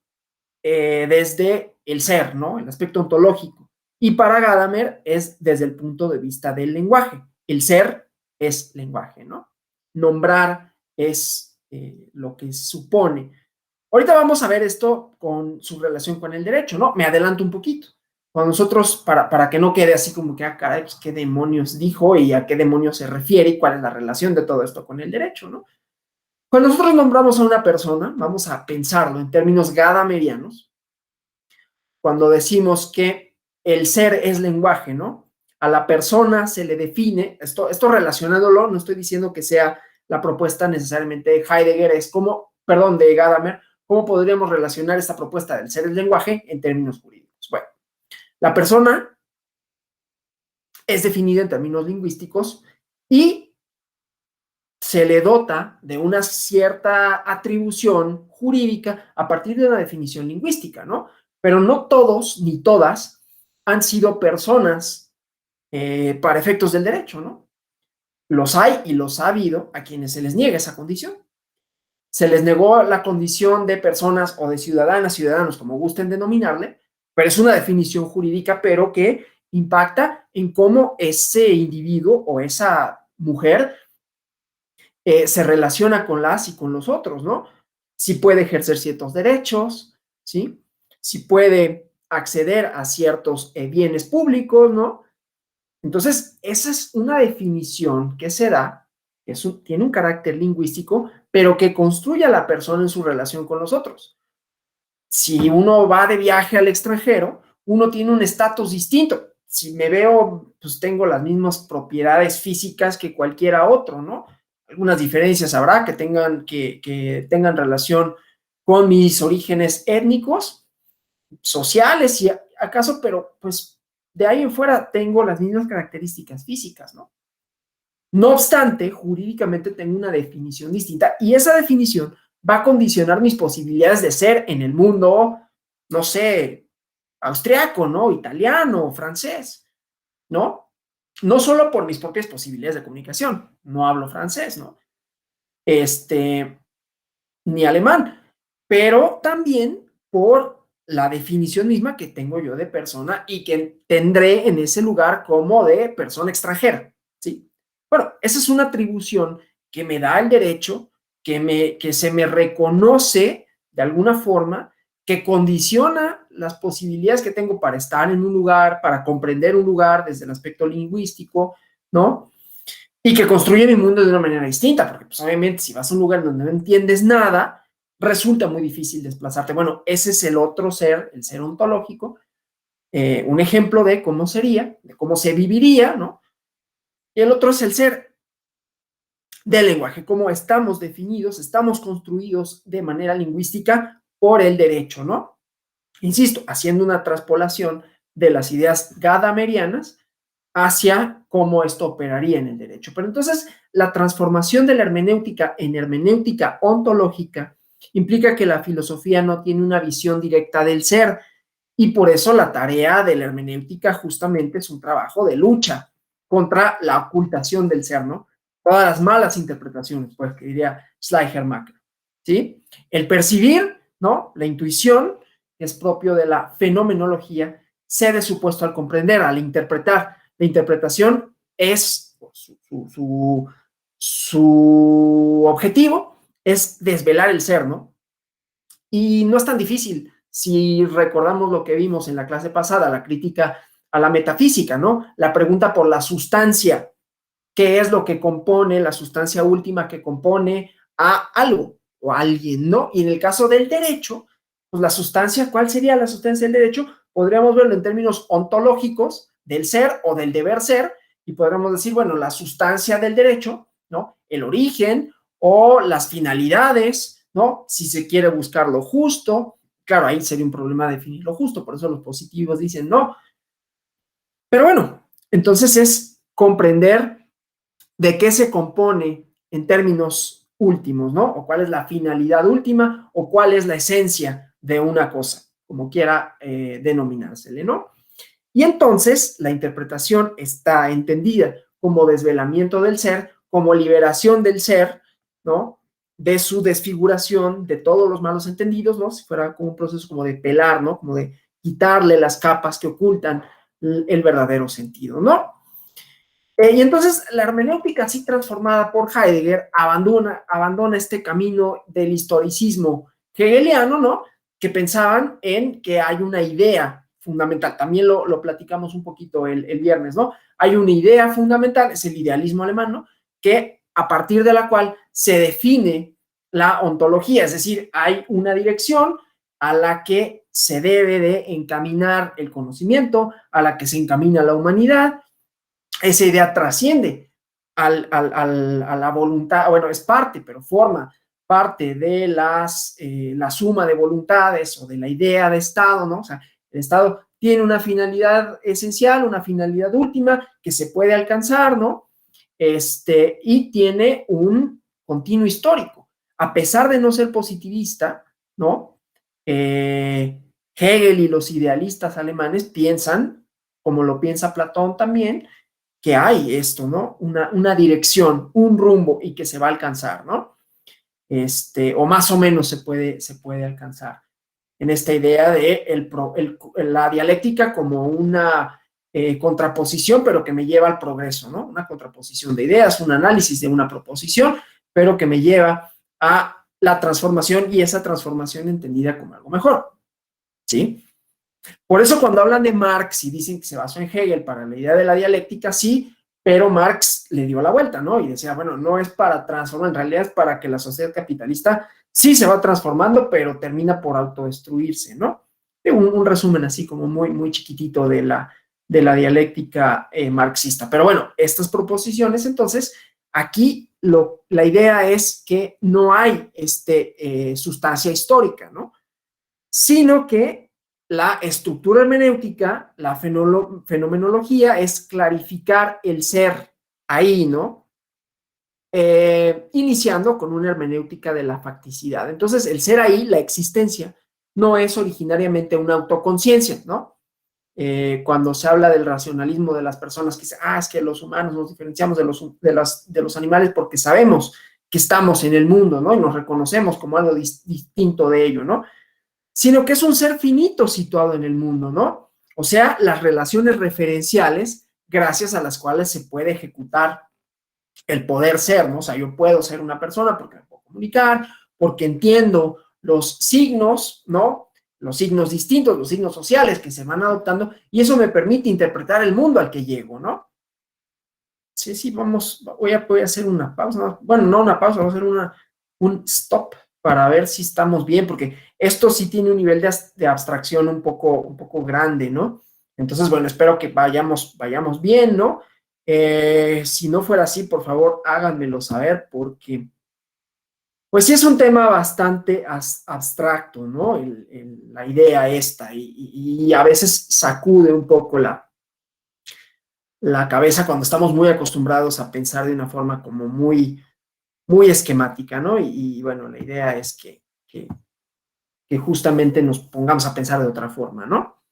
desde el ser, ¿no? El aspecto ontológico. Y para Gadamer es desde el punto de vista del lenguaje. El ser es lenguaje, ¿no? Nombrar es lo que supone. Ahorita vamos a ver esto con su relación con el derecho, ¿no? Me adelanto un poquito. Cuando nosotros, para que no quede así como que, caray, pues, ¿qué demonios dijo y a qué demonios se refiere y cuál es la relación de todo esto con el derecho, ¿no? Cuando nosotros nombramos a una persona, vamos a pensarlo en términos gadamerianos, cuando decimos que el ser es lenguaje, ¿no? A la persona se le define, esto relacionándolo, no estoy diciendo que sea la propuesta necesariamente de Heidegger, es como, perdón, de Gadamer, ¿cómo podríamos relacionar esta propuesta del ser es lenguaje en términos jurídicos? Bueno, la persona es definida en términos lingüísticos y se le dota de una cierta atribución jurídica a partir de una definición lingüística, ¿no? Pero no todos ni todas han sido personas para efectos del derecho, ¿no? Los hay y los ha habido a quienes se les niega esa condición. Se les negó la condición de personas o de ciudadanas, ciudadanos, como gusten denominarle, pero es una definición jurídica, pero que impacta en cómo ese individuo o esa mujer se relaciona con las y con los otros, ¿no? Si puede ejercer ciertos derechos, ¿sí? Si puede acceder a ciertos bienes públicos, ¿no? Entonces, esa es una definición que se da, que tiene un carácter lingüístico, pero que construye a la persona en su relación con los otros. Si uno va de viaje al extranjero, uno tiene un estatus distinto. Si me veo, pues tengo las mismas propiedades físicas que cualquiera otro, ¿no? Algunas diferencias habrá que tengan relación con mis orígenes étnicos, sociales, si acaso, pero pues de ahí en fuera tengo las mismas características físicas, ¿no? No obstante, jurídicamente tengo una definición distinta y esa definición va a condicionar mis posibilidades de ser en el mundo, no sé, austriaco, ¿no? Italiano, francés, ¿no? No solo por mis propias posibilidades de comunicación, no hablo francés, ¿no? Ni alemán, pero también por la definición misma que tengo yo de persona y que tendré en ese lugar como de persona extranjera, ¿sí? Bueno, esa es una atribución que me da el derecho, que se me reconoce de alguna forma, que condiciona las posibilidades que tengo para estar en un lugar, para comprender un lugar desde el aspecto lingüístico, ¿no? Y que construye mi mundo de una manera distinta, porque pues obviamente si vas a un lugar donde no entiendes nada, resulta muy difícil desplazarte. Bueno, ese es el otro ser, el ser ontológico, un ejemplo de cómo sería, de cómo se viviría, ¿no? Y el otro es el ser del lenguaje, cómo estamos definidos, estamos construidos de manera lingüística por el derecho, ¿no? Insisto, haciendo una traspolación de las ideas gadamerianas hacia cómo esto operaría en el derecho. Pero entonces, la transformación de la hermenéutica en hermenéutica ontológica implica que la filosofía no tiene una visión directa del ser y por eso la tarea de la hermenéutica justamente es un trabajo de lucha contra la ocultación del ser, ¿no? Todas las malas interpretaciones, pues, que diría Schleicher-Macher, ¿sí? El percibir, ¿no? La intuición es propio de la fenomenología, cede su puesto al comprender, al interpretar. La interpretación es su objetivo es desvelar el ser, ¿no? Y no es tan difícil si recordamos lo que vimos en la clase pasada, la crítica a la metafísica, ¿no? La pregunta por la sustancia, ¿qué es lo que compone la sustancia última que compone a algo? o alguien, ¿no? Y en el caso del derecho, pues la sustancia, ¿cuál sería la sustancia del derecho? Podríamos verlo en términos ontológicos del ser o del deber ser, y podríamos decir, bueno, la sustancia del derecho, ¿no? El origen o las finalidades, ¿no? Si se quiere buscar lo justo, claro, ahí sería un problema definir lo justo, por eso los positivos dicen no. Pero bueno, entonces es comprender de qué se compone en términos últimos, ¿no? O cuál es la finalidad última o cuál es la esencia de una cosa, como quiera denominársele, ¿no? Y entonces la interpretación está entendida como desvelamiento del ser, como liberación del ser, ¿no? De su desfiguración, de todos los malos entendidos, ¿no? Si fuera como un proceso como de pelar, ¿no? Como de quitarle las capas que ocultan el verdadero sentido, ¿no? Y entonces la hermenéutica así transformada por Heidegger abandona este camino del historicismo hegeliano, ¿no? Que pensaban en que hay una idea fundamental. También lo platicamos un poquito el viernes, ¿no? Hay una idea fundamental, es el idealismo alemán, ¿no? Que a partir de la cual se define la ontología, es decir, hay una dirección a la que se debe de encaminar el conocimiento, a la que se encamina la humanidad. Esa idea trasciende a la voluntad, bueno, es parte, pero forma parte de la suma de voluntades o de la idea de Estado, ¿no? O sea, el Estado tiene una finalidad esencial, una finalidad última que se puede alcanzar, ¿no? Y tiene un continuo histórico. A pesar de no ser positivista, ¿no? Hegel y los idealistas alemanes piensan, como lo piensa Platón también, que hay esto, ¿no? Una dirección, un rumbo y que se va a alcanzar, ¿no? O más o menos se puede alcanzar en esta idea de la dialéctica como una contraposición, pero que me lleva al progreso, ¿no? Una contraposición de ideas, un análisis de una proposición, pero que me lleva a la transformación y esa transformación entendida como algo mejor, ¿sí? Por eso cuando hablan de Marx y dicen que se basó en Hegel para la idea de la dialéctica, sí, pero Marx le dio la vuelta, ¿no? Y decía, bueno, no es para transformar, en realidad es para que la sociedad capitalista sí se va transformando, pero termina por autodestruirse, ¿no? Un resumen así como muy, muy chiquitito de la dialéctica marxista. Pero bueno, estas proposiciones, entonces, aquí la idea es que no hay sustancia histórica, ¿no? Sino que la estructura hermenéutica, la fenomenología es clarificar el ser ahí, ¿no? Iniciando con una hermenéutica de la facticidad. Entonces, el ser ahí, la existencia, no es originariamente una autoconciencia, ¿no? Cuando se habla del racionalismo de las personas que dicen, es que los humanos nos diferenciamos de los animales porque sabemos que estamos en el mundo, ¿no? Y nos reconocemos como algo distinto de ello, ¿no? Sino que es un ser finito situado en el mundo, ¿no? O sea, las relaciones referenciales gracias a las cuales se puede ejecutar el poder ser, ¿no? O sea, yo puedo ser una persona porque me puedo comunicar, porque entiendo los signos, ¿no? Los signos distintos, los signos sociales que se van adoptando, y eso me permite interpretar el mundo al que llego, ¿no? Sí, voy a hacer una pausa, ¿no? Bueno, no una pausa, vamos a hacer un stop para ver si estamos bien, porque esto sí tiene un nivel de abstracción un poco grande, ¿no? Entonces, bueno, espero que vayamos bien, ¿no? Si no fuera así, por favor, háganmelo saber, porque, pues sí es un tema bastante abstracto, ¿no? La idea esta, y a veces sacude un poco la cabeza cuando estamos muy acostumbrados a pensar de una forma como muy, muy esquemática, ¿no? Y bueno, la idea es que justamente nos pongamos a pensar de otra forma, ¿no?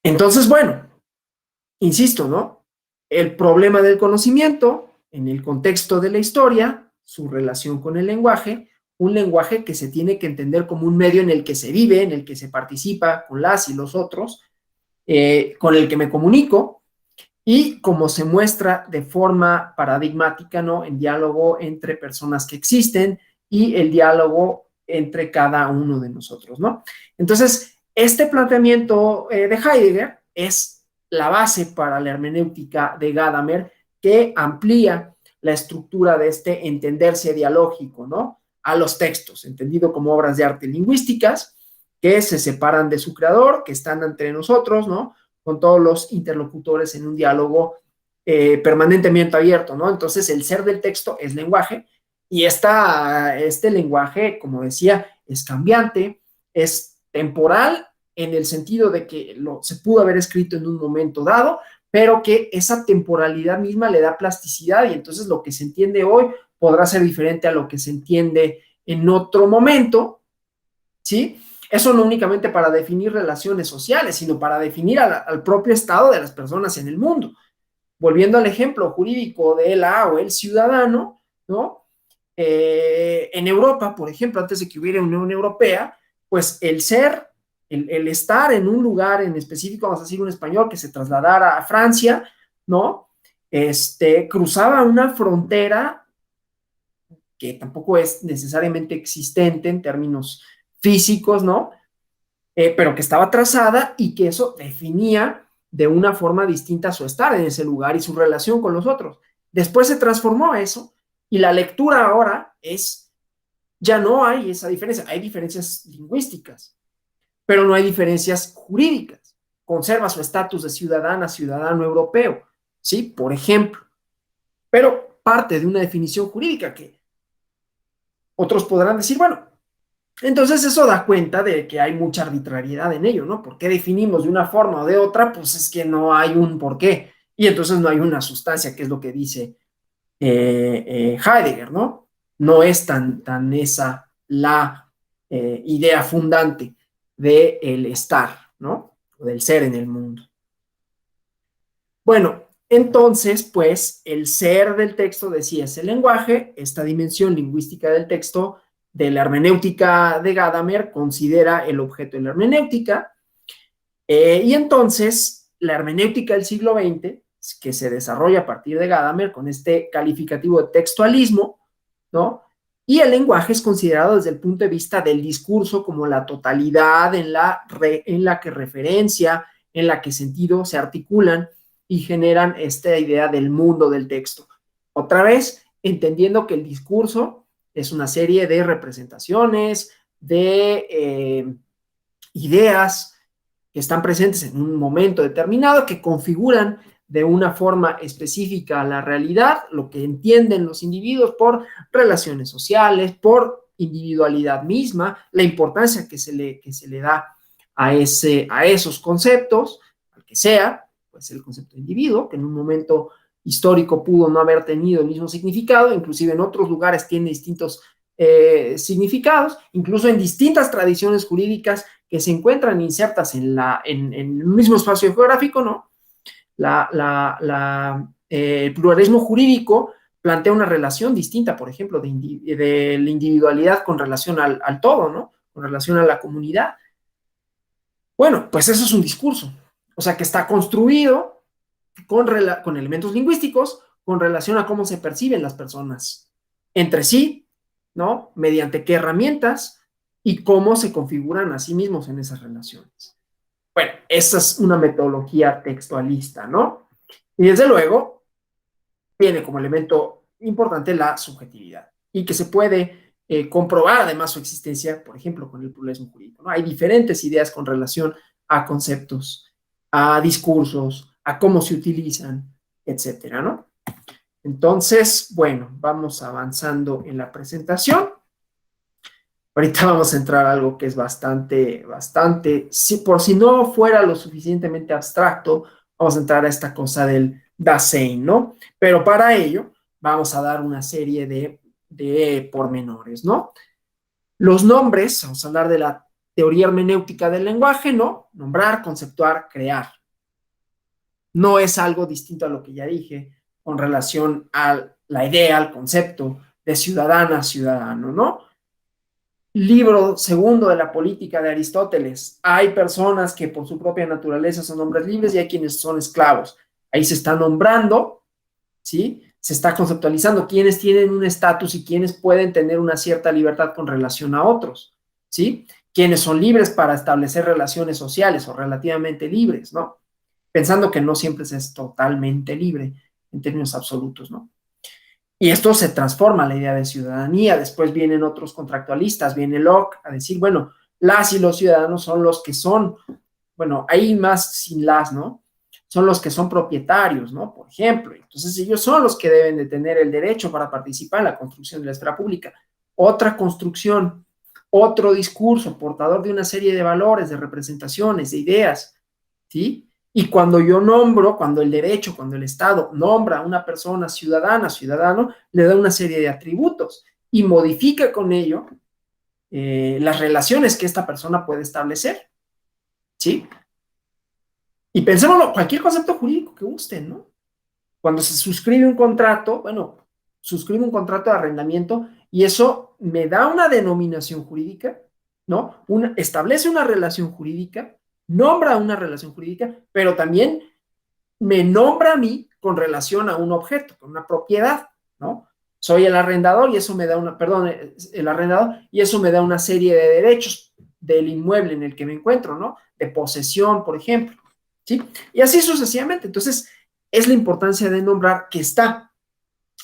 Entonces, bueno, insisto, ¿no? El problema del conocimiento en el contexto de la historia, su relación con el lenguaje, un lenguaje que se tiene que entender como un medio en el que se vive, en el que se participa con las y los otros, con el que me comunico, y como se muestra de forma paradigmática, ¿no? En diálogo entre personas que existen y el diálogo entre cada uno de nosotros, ¿no? Entonces, este planteamiento de Heidegger es la base para la hermenéutica de Gadamer, que amplía la estructura de este entenderse dialógico, ¿no? a los textos, entendido como obras de arte lingüísticas, que se separan de su creador, que están entre nosotros, ¿no? Con todos los interlocutores en un diálogo permanentemente abierto, ¿no? Entonces, el ser del texto es lenguaje, y este lenguaje, como decía, es cambiante, es temporal, en el sentido de que se pudo haber escrito en un momento dado, pero que esa temporalidad misma le da plasticidad, y entonces lo que se entiende hoy podrá ser diferente a lo que se entiende en otro momento, ¿sí? Eso no únicamente para definir relaciones sociales, sino para definir al propio estado de las personas en el mundo. Volviendo al ejemplo jurídico de la o el ciudadano, ¿no? En Europa, por ejemplo, antes de que hubiera Unión Europea, pues el ser, el estar en un lugar en específico, vamos a decir un español que se trasladara a Francia, ¿no? Cruzaba una frontera que tampoco es necesariamente existente en términos físicos, ¿no? Pero que estaba trazada, y que eso definía de una forma distinta su estar en ese lugar y su relación con los otros. Después se transformó eso, y la lectura ahora ya no hay esa diferencia. Hay diferencias lingüísticas, pero no hay diferencias jurídicas. Conserva su estatus de ciudadano europeo, ¿sí? Por ejemplo, pero parte de una definición jurídica que otros podrán decir, bueno, entonces eso da cuenta de que hay mucha arbitrariedad en ello, ¿no? ¿Por qué definimos de una forma o de otra? Pues es que no hay un porqué, y entonces no hay una sustancia, que es lo que dice Heidegger, ¿no? No es tan esa la idea fundante del estar, ¿no? O del ser en el mundo. Bueno, entonces, pues, el ser del texto, decía, es el lenguaje. Esta dimensión lingüística del texto de la hermenéutica de Gadamer considera el objeto de la hermenéutica, y entonces la hermenéutica del siglo XX, que se desarrolla a partir de Gadamer con este calificativo de textualismo, ¿no? Y el lenguaje es considerado desde el punto de vista del discurso como la totalidad en la que referencia, en la que sentido se articulan y generan esta idea del mundo del texto. Otra vez, entendiendo que el discurso es una serie de representaciones, de ideas que están presentes en un momento determinado, que configuran de una forma específica la realidad, lo que entienden los individuos por relaciones sociales, por individualidad misma, la importancia que se le da a esos conceptos, al que sea, pues el concepto de individuo, que en un momento histórico pudo no haber tenido el mismo significado, inclusive en otros lugares tiene distintos significados, incluso en distintas tradiciones jurídicas que se encuentran insertas en el mismo espacio geográfico, ¿no? El pluralismo jurídico plantea una relación distinta, por ejemplo, de la individualidad con relación al todo, ¿no? Con relación a la comunidad. Bueno, pues eso es un discurso, o sea, que está construido con elementos lingüísticos con relación a cómo se perciben las personas entre sí, ¿no? Mediante qué herramientas y cómo se configuran a sí mismos en esas relaciones. Bueno, esa es una metodología textualista, ¿no? Y desde luego, viene como elemento importante la subjetividad, y que se puede comprobar además su existencia, por ejemplo, con el pluralismo jurídico, ¿no? Hay diferentes ideas con relación a conceptos, a discursos, a cómo se utilizan, etcétera, ¿no? Entonces, bueno, vamos avanzando en la presentación. Ahorita vamos a entrar a algo que es bastante, por si no fuera lo suficientemente abstracto, vamos a entrar a esta cosa del Dasein, ¿no? Pero para ello vamos a dar una serie de pormenores, ¿no? Los nombres, vamos a hablar de la teoría hermenéutica del lenguaje, ¿no? Nombrar, conceptuar, crear. No es algo distinto a lo que ya dije con relación a la idea, al concepto de ciudadana, ciudadano, ¿no? Libro segundo de la política de Aristóteles. Hay personas que por su propia naturaleza son hombres libres, y hay quienes son esclavos. Ahí se está nombrando, ¿sí? Se está conceptualizando quiénes tienen un estatus y quiénes pueden tener una cierta libertad con relación a otros, ¿sí? Quienes son libres para establecer relaciones sociales o relativamente libres, ¿no? Pensando que no siempre se es totalmente libre en términos absolutos, ¿no? Y esto se transforma la idea de ciudadanía. Después vienen otros contractualistas, viene Locke a decir, bueno, las y los ciudadanos son los que son, bueno, hay más sin las, ¿no? Son los que son propietarios, ¿no? Por ejemplo. Entonces ellos son los que deben de tener el derecho para participar en la construcción de la esfera pública. Otra construcción, otro discurso, portador de una serie de valores, de representaciones, de ideas, ¿sí? Y cuando yo nombro, cuando el derecho, cuando el Estado nombra a una persona ciudadana, ciudadano, le da una serie de atributos y modifica con ello las relaciones que esta persona puede establecer, ¿sí? Y pensémoslo, cualquier concepto jurídico que gusten, ¿no? Cuando se suscribe un contrato, bueno, suscribe un contrato de arrendamiento y eso me da una denominación jurídica, ¿no? Establece una relación jurídica, nombra una relación jurídica, pero también me nombra a mí con relación a un objeto, con una propiedad, ¿no? Soy el arrendador y eso me da una, perdón, el arrendador y eso me da una serie de derechos del inmueble en el que me encuentro, ¿no? De posesión, por ejemplo, ¿sí? Y así sucesivamente. Entonces, es la importancia de nombrar que está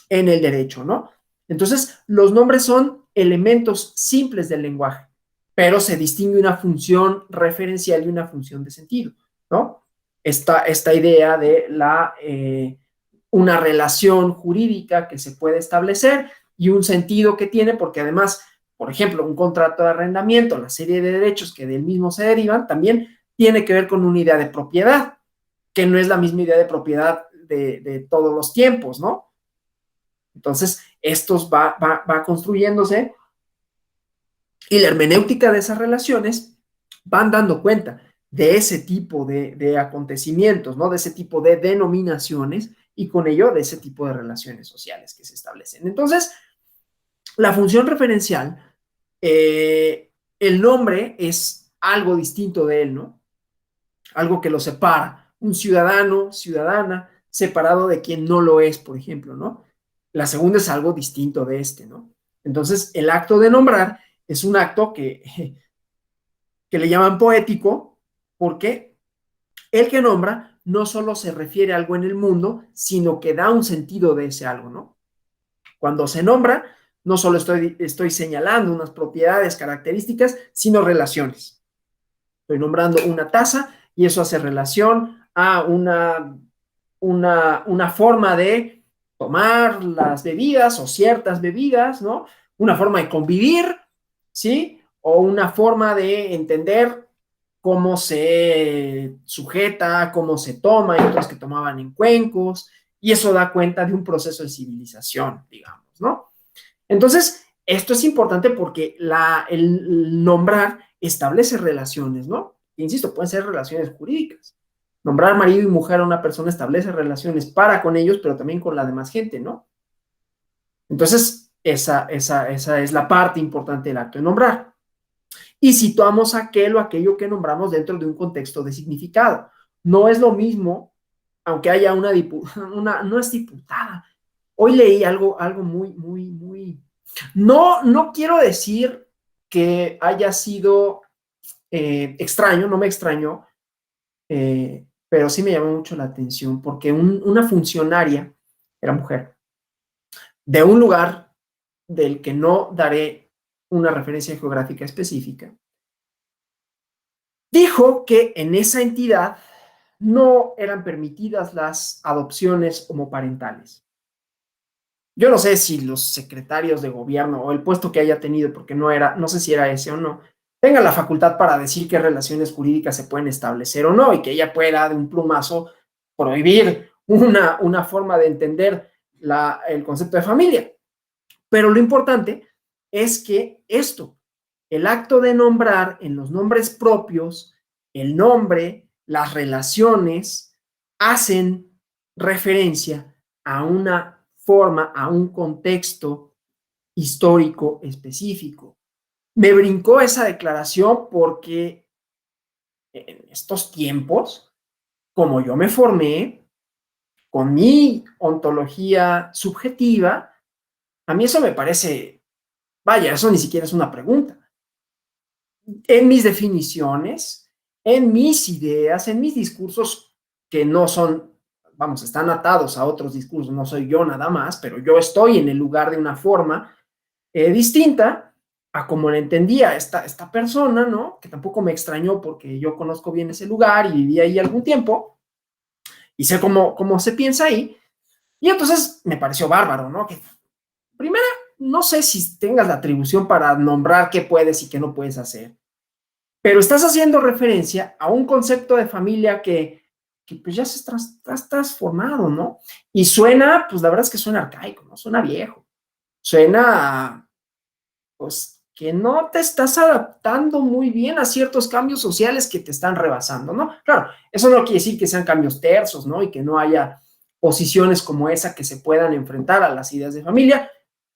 en el derecho, ¿no? Entonces, los nombres son elementos simples del lenguaje, pero se distingue una función referencial y una función de sentido, ¿no? Esta idea de una relación jurídica que se puede establecer y un sentido que tiene, porque además, por ejemplo, un contrato de arrendamiento, la serie de derechos que del mismo se derivan, también tiene que ver con una idea de propiedad, que no es la misma idea de propiedad de todos los tiempos, ¿no? Entonces, estos va construyéndose y la hermenéutica de esas relaciones van dando cuenta de ese tipo de acontecimientos, ¿no? De ese tipo de denominaciones y con ello de ese tipo de relaciones sociales que se establecen. Entonces, la función referencial, el nombre es algo distinto de él, ¿no? Algo que lo separa. Un ciudadano, ciudadana, separado de quien no lo es, por ejemplo, ¿no? La segunda es algo distinto de este, ¿no? Entonces, el acto de nombrar es un acto que le llaman poético, porque el que nombra no solo se refiere a algo en el mundo, sino que da un sentido de ese algo, ¿no? Cuando se nombra, no solo estoy señalando unas propiedades, características, sino relaciones. Estoy nombrando una taza y eso hace relación a una forma de tomar las bebidas o ciertas bebidas, ¿no? Una forma de convivir, ¿sí? O una forma de entender cómo se sujeta, cómo se toma, y otros que tomaban en cuencos, y eso da cuenta de un proceso de civilización, digamos, ¿no? Entonces, esto es importante porque el nombrar establece relaciones, ¿no? Insisto, pueden ser relaciones jurídicas. Nombrar marido y mujer a una persona establece relaciones para con ellos, pero también con la demás gente, ¿no? Entonces, esa es la parte importante del acto de nombrar. Y situamos aquel o aquello que nombramos dentro de un contexto de significado. No es lo mismo, aunque haya no es diputada. Hoy leí algo muy. No quiero decir que haya sido extraño, no me extrañó, pero sí me llamó mucho la atención porque una funcionaria, era mujer, de un lugar del que no daré una referencia geográfica específica, dijo que en esa entidad no eran permitidas las adopciones homoparentales. Yo no sé si los secretarios de gobierno o el puesto que haya tenido, porque no sé si era ese o no, tengan la facultad para decir qué relaciones jurídicas se pueden establecer o no, y que ella pueda de un plumazo prohibir una forma de entender el concepto de familia. Pero lo importante es que el acto de nombrar en los nombres propios, el nombre, las relaciones, hacen referencia a una forma, a un contexto histórico específico. Me brincó esa declaración porque en estos tiempos, como yo me formé con mi ontología subjetiva, a mí eso me parece, vaya, eso ni siquiera es una pregunta. En mis definiciones, en mis ideas, en mis discursos que no son vamos, están atados a otros discursos, no soy yo nada más, pero yo estoy en el lugar de una forma distinta a como la entendía esta persona, ¿no? Que tampoco me extrañó porque yo conozco bien ese lugar y viví ahí algún tiempo y sé cómo se piensa ahí. Y entonces me pareció bárbaro, ¿no? Que primero, no sé si tengas la atribución para nombrar qué puedes y qué no puedes hacer, pero estás haciendo referencia a un concepto de familia que pues ya se está transformado, ¿no? Y suena, pues la verdad es que suena arcaico, ¿no? Suena viejo, suena, pues, que no te estás adaptando muy bien a ciertos cambios sociales que te están rebasando, ¿no? Claro, eso no quiere decir que sean cambios tersos, ¿no? Y que no haya posiciones como esa que se puedan enfrentar a las ideas de familia,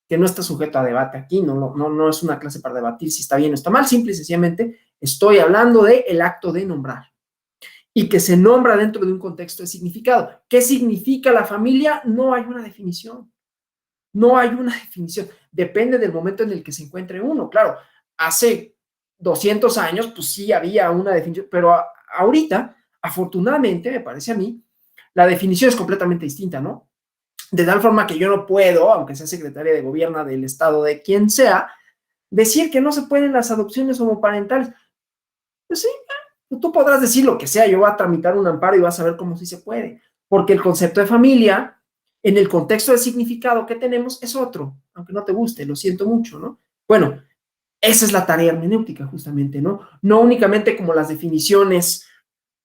que no está sujeto a debate aquí, no es una clase para debatir si está bien o está mal, simple y sencillamente estoy hablando del acto de nombrar y que se nombra dentro de un contexto de significado. ¿Qué significa la familia? No hay una definición. No hay una definición. Depende del momento en el que se encuentre uno. Claro, hace 200 años, pues sí había una definición, pero ahorita, afortunadamente, me parece a mí, la definición es completamente distinta, ¿no? De tal forma que yo no puedo, aunque sea secretaria de gobierno del estado de quien sea, decir que no se pueden las adopciones homoparentales. Pues sí, tú podrás decir lo que sea, yo voy a tramitar un amparo y vas a ver cómo sí se puede, porque el concepto de familia, en el contexto de significado que tenemos, es otro, aunque no te guste, lo siento mucho, ¿no? Bueno, esa es la tarea hermenéutica, justamente, ¿no? No únicamente como las definiciones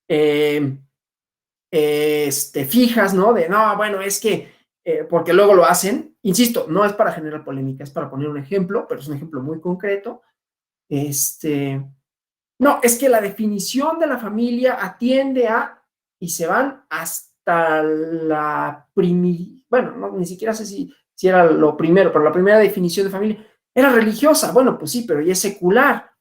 eh, fijas, ¿no? De, no, bueno, es que, porque luego lo hacen, insisto, no es para generar polémica, es para poner un ejemplo, pero es un ejemplo muy concreto. No, es que la definición de la familia atiende a, y se van hasta bueno, no, ni siquiera sé si era lo primero, pero la primera definición de familia era religiosa. Bueno, pues sí, pero ya es secular.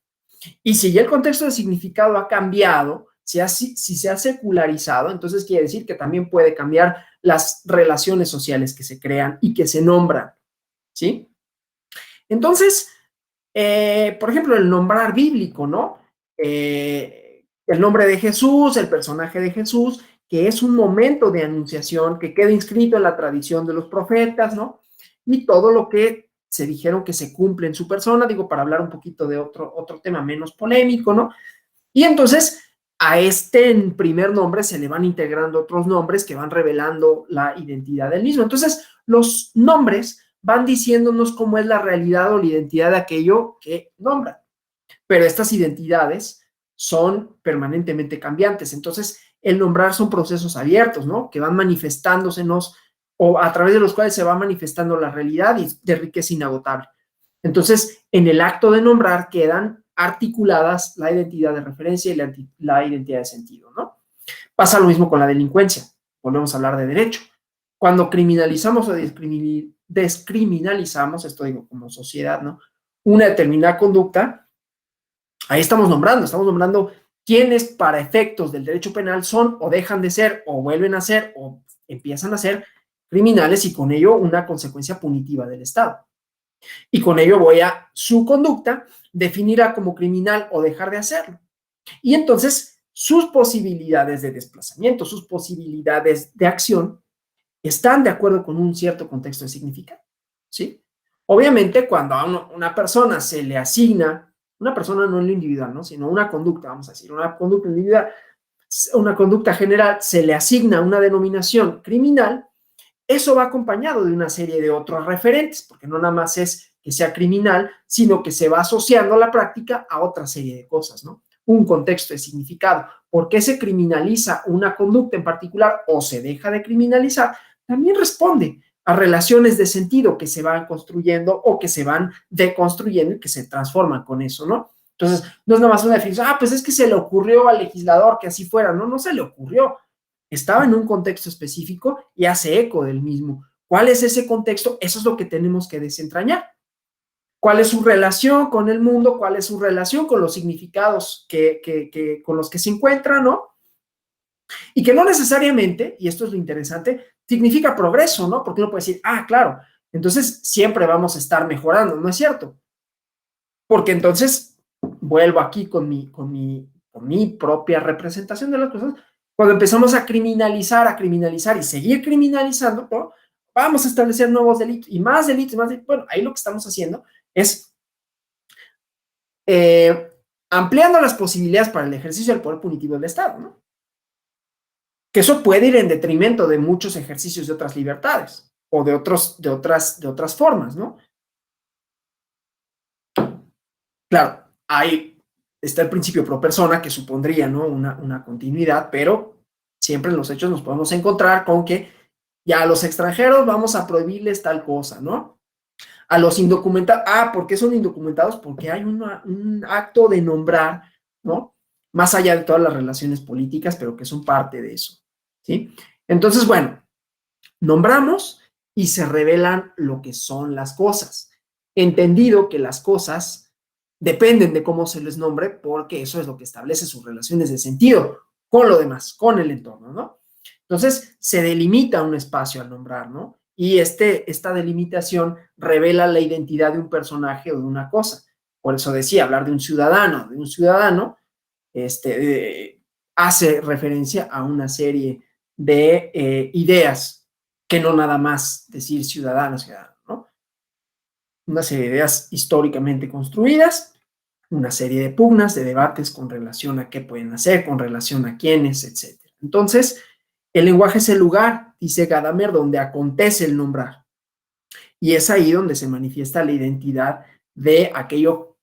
Y si ya el contexto de significado ha cambiado, si se ha secularizado, entonces quiere decir que también puede cambiar las relaciones sociales que se crean y que se nombran, ¿sí? Entonces, por ejemplo, el nombrar bíblico, ¿no? El nombre de Jesús, el personaje de Jesús, que es un momento de anunciación que queda inscrito en la tradición de los profetas, ¿no? Y todo lo que se dijeron que se cumple en su persona, digo, para hablar un poquito de otro tema menos polémico, ¿no? Y entonces a este primer nombre se le van integrando otros nombres que van revelando la identidad del mismo. Entonces, los nombres van diciéndonos cómo es la realidad o la identidad de aquello que nombran. Pero estas identidades son permanentemente cambiantes. Entonces, el nombrar son procesos abiertos, ¿no? Que van manifestándosenos o a través de los cuales se va manifestando la realidad y de riqueza inagotable. Entonces, en el acto de nombrar quedan articuladas la identidad de referencia y la identidad de sentido, ¿no? Pasa lo mismo con la delincuencia. Volvemos a hablar de derecho. Cuando criminalizamos o descriminalizamos, esto digo como sociedad, ¿no? Una determinada conducta, ahí estamos nombrando quiénes para efectos del derecho penal son o dejan de ser o vuelven a ser o empiezan a ser criminales y con ello una consecuencia punitiva del Estado. Y con ello voy a su conducta definirá como criminal o dejar de hacerlo. Y entonces sus posibilidades de desplazamiento, sus posibilidades de acción están de acuerdo con un cierto contexto de significado, ¿sí? Obviamente, cuando a una persona se le asigna, una persona no en lo individual, ¿no? Sino una conducta, vamos a decir, una conducta individual, una conducta general, se le asigna una denominación criminal, eso va acompañado de una serie de otros referentes, porque no nada más es que sea criminal, sino que se va asociando la práctica a otra serie de cosas, ¿no? Un contexto de significado. ¿Por qué se criminaliza una conducta en particular o se deja de criminalizar? También responde a relaciones de sentido que se van construyendo o que se van deconstruyendo y que se transforman con eso, ¿no? Entonces, no es nada más una definición, pues es que se le ocurrió al legislador que así fuera, no se le ocurrió, estaba en un contexto específico y hace eco del mismo. ¿Cuál es ese contexto? Eso es lo que tenemos que desentrañar. ¿Cuál es su relación con el mundo? ¿Cuál es su relación con los significados con los que se encuentra, ¿no? Y que no necesariamente, y esto es lo interesante, significa progreso, ¿no? Porque uno puede decir, claro, entonces siempre vamos a estar mejorando, ¿no es cierto? Porque entonces vuelvo aquí con mi propia representación de las cosas, Cuando empezamos a criminalizar y seguir criminalizando, ¿no? Vamos a establecer nuevos delitos y más delitos y más delitos. Bueno, ahí lo que estamos haciendo es ampliando las posibilidades para el ejercicio del poder punitivo del Estado, ¿no? Que eso puede ir en detrimento de muchos ejercicios de otras libertades o de otras formas, ¿no? Claro, ahí está el principio pro persona que supondría, ¿no? Una continuidad, pero siempre en los hechos nos podemos encontrar con que ya a los extranjeros vamos a prohibirles tal cosa, ¿no? A los indocumentados, ¿por qué son indocumentados? Porque hay un acto de nombrar, ¿no? Más allá de todas las relaciones políticas, pero que son parte de eso, ¿sí? Entonces, bueno, nombramos y se revelan lo que son las cosas. Entendido que las cosas dependen de cómo se les nombre, porque eso es lo que establece sus relaciones de sentido con lo demás, con el entorno, ¿no? Entonces, se delimita un espacio al nombrar, ¿no? Y esta delimitación revela la identidad de un personaje o de una cosa. Por eso decía, hablar de un ciudadano, hace referencia a una serie de ideas, que no nada más decir ciudadano, ¿no? Una serie de ideas históricamente construidas, una serie de pugnas, de debates con relación a qué pueden hacer, con relación a quiénes, etc. Entonces, el lenguaje es el lugar, dice Gadamer, donde acontece el nombrar. Y es ahí donde se manifiesta la identidad de aquello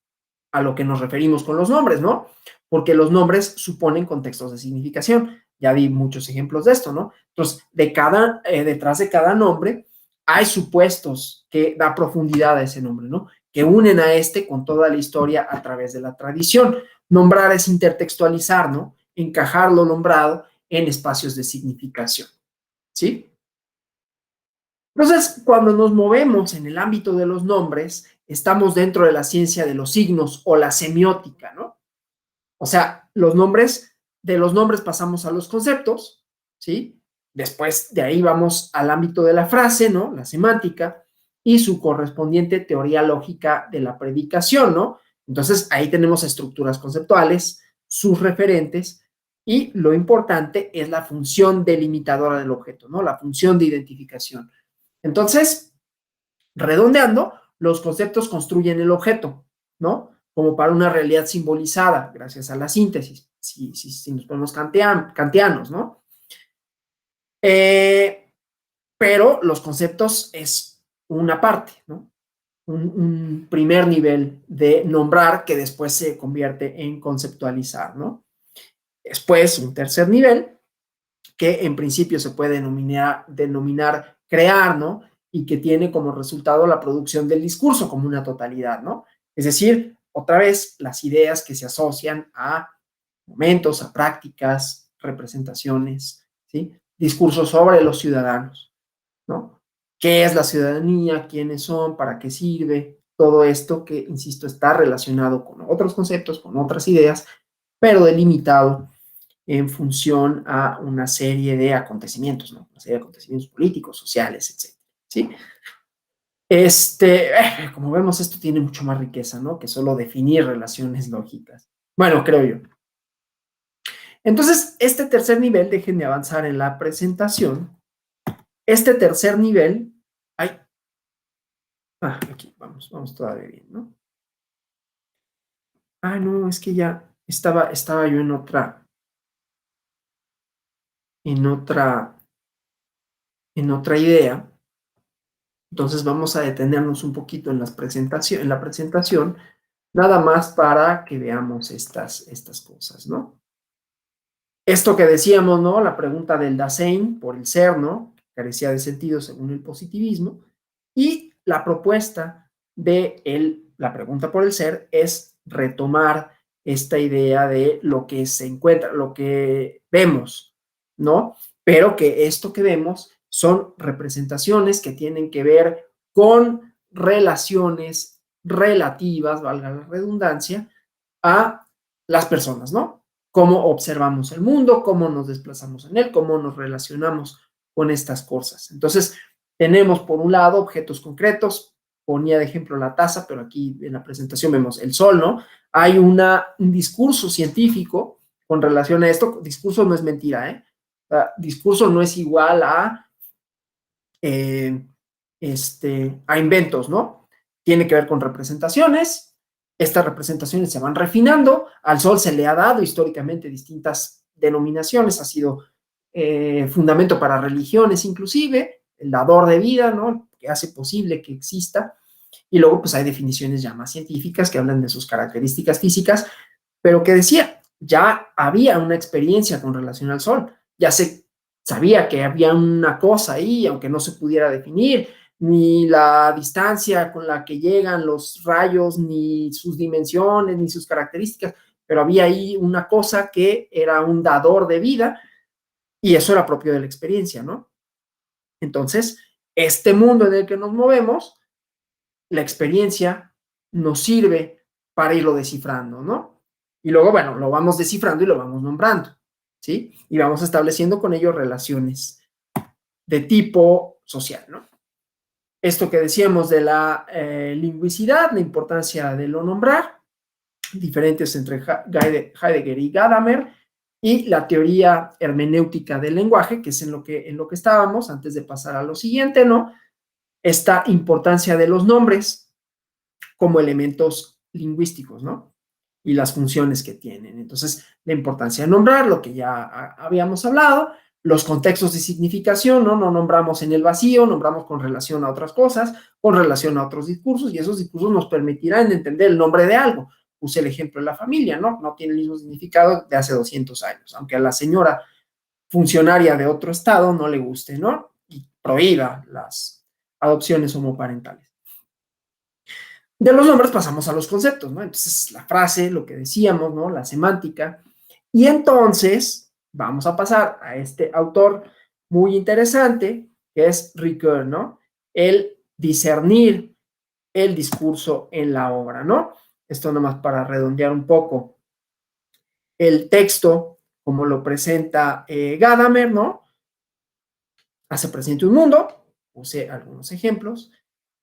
a lo que nos referimos con los nombres, ¿no? Porque los nombres suponen contextos de significación. Ya di muchos ejemplos de esto, ¿no? Entonces, detrás de cada nombre hay supuestos que da profundidad a ese nombre, ¿no? Que unen a este con toda la historia a través de la tradición. Nombrar es intertextualizar, ¿no? Encajar lo nombrado en espacios de significación, ¿sí? Entonces, cuando nos movemos en el ámbito de los nombres, estamos dentro de la ciencia de los signos o la semiótica, ¿no? O sea, de los nombres pasamos a los conceptos, ¿sí? Después de ahí vamos al ámbito de la frase, ¿no? La semántica y su correspondiente teoría lógica de la predicación, ¿no? Entonces, ahí tenemos estructuras conceptuales, sus referentes, y lo importante es la función delimitadora del objeto, ¿no? La función de identificación. Entonces, redondeando, los conceptos construyen el objeto, ¿no? Como para una realidad simbolizada, gracias a la síntesis, si nos ponemos kantianos, ¿no? Pero los conceptos es una parte, ¿no? Un primer nivel de nombrar que después se convierte en conceptualizar, ¿no? Después, un tercer nivel, que en principio se puede denominar crear, ¿no? Y que tiene como resultado la producción del discurso como una totalidad, ¿no? Es decir, otra vez, las ideas que se asocian a momentos, a prácticas, representaciones, ¿sí? Discursos sobre los ciudadanos, ¿no? ¿Qué es la ciudadanía? ¿Quiénes son? ¿Para qué sirve? Todo esto que, insisto, está relacionado con otros conceptos, con otras ideas, pero delimitado en función a una serie de acontecimientos, ¿no? Una serie de acontecimientos políticos, sociales, etc. ¿Sí? Como vemos, esto tiene mucho más riqueza, ¿no? Que solo definir relaciones lógicas. Bueno, creo yo. Entonces, este tercer nivel, déjenme avanzar en la presentación. Este tercer nivel, aquí, vamos todavía bien, ¿no? No, es que ya estaba yo en otra idea. Entonces vamos a detenernos un poquito en la presentación, nada más para que veamos estas cosas, ¿no? Esto que decíamos, ¿no? La pregunta del Dasein por el ser, ¿no? Carecía de sentido según el positivismo. Y la propuesta la pregunta por el ser es retomar esta idea de lo que se encuentra, lo que vemos, ¿no? Pero que esto que vemos son representaciones que tienen que ver con relaciones relativas, valga la redundancia, a las personas, ¿no? Cómo observamos el mundo, cómo nos desplazamos en él, cómo nos relacionamos con estas cosas. Entonces, tenemos por un lado objetos concretos, ponía de ejemplo la taza, pero aquí en la presentación vemos el sol, ¿no? Hay un discurso científico con relación a esto. Discurso no es mentira, ¿eh? O sea, discurso no es igual eh, a inventos, ¿no? Tiene que ver con representaciones. Estas representaciones se van refinando. Al sol se le ha dado históricamente distintas denominaciones, ha sido fundamento para religiones inclusive, el dador de vida, ¿no? Que hace posible que exista. Y luego pues hay definiciones ya más científicas que hablan de sus características físicas, pero que decía, ya había una experiencia con relación al sol, ya se sabía que había una cosa ahí, aunque no se pudiera definir, ni la distancia con la que llegan los rayos, ni sus dimensiones, ni sus características, pero había ahí una cosa que era un dador de vida y eso era propio de la experiencia, ¿no? Entonces, este mundo en el que nos movemos, la experiencia nos sirve para irlo descifrando, ¿no? Y luego, bueno, lo vamos descifrando y lo vamos nombrando, ¿sí? Y vamos estableciendo con ello relaciones de tipo social, ¿no? Esto que decíamos de la lingüicidad, la importancia de lo nombrar, diferentes entre Heidegger y Gadamer, y la teoría hermenéutica del lenguaje, que es en lo que estábamos antes de pasar a lo siguiente, ¿no? Esta importancia de los nombres como elementos lingüísticos, ¿no? Y las funciones que tienen. Entonces, la importancia de nombrar, lo que ya habíamos hablado, los contextos de significación, ¿no? No nombramos en el vacío, nombramos con relación a otras cosas, con relación a otros discursos, y esos discursos nos permitirán entender el nombre de algo. Puse el ejemplo de la familia, ¿no? No tiene el mismo significado de hace 200 años, aunque a la señora funcionaria de otro estado no le guste, ¿no? Y prohíba las adopciones homoparentales. De los nombres pasamos a los conceptos, ¿no? Entonces, la frase, lo que decíamos, ¿no? La semántica. Y entonces, vamos a pasar a este autor muy interesante, que es Ricoeur, ¿no? El discernir el discurso en la obra, ¿no? Esto nomás para redondear un poco el texto, como lo presenta Gadamer, ¿no? Hace presente un mundo, puse algunos ejemplos,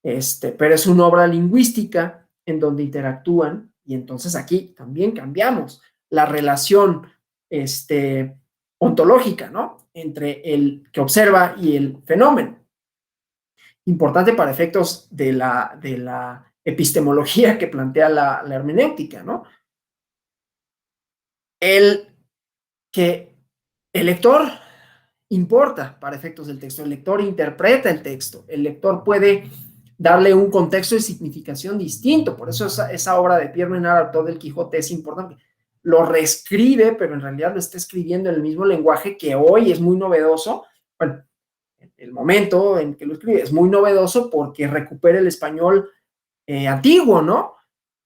pero es una obra lingüística en donde interactúan y entonces aquí también cambiamos la relación ontológica, ¿no? Entre el que observa y el fenómeno. Importante para efectos de la epistemología que plantea la hermenéutica, ¿no? El que el lector importa para efectos del texto, el lector interpreta el texto, el lector puede darle un contexto de significación distinto, por eso esa obra de Pierre Menard, autor del Quijote, es importante. Lo reescribe, pero en realidad lo está escribiendo en el mismo lenguaje que hoy es muy novedoso. Bueno, el momento en que lo escribe es muy novedoso porque recupera el español antiguo, ¿no?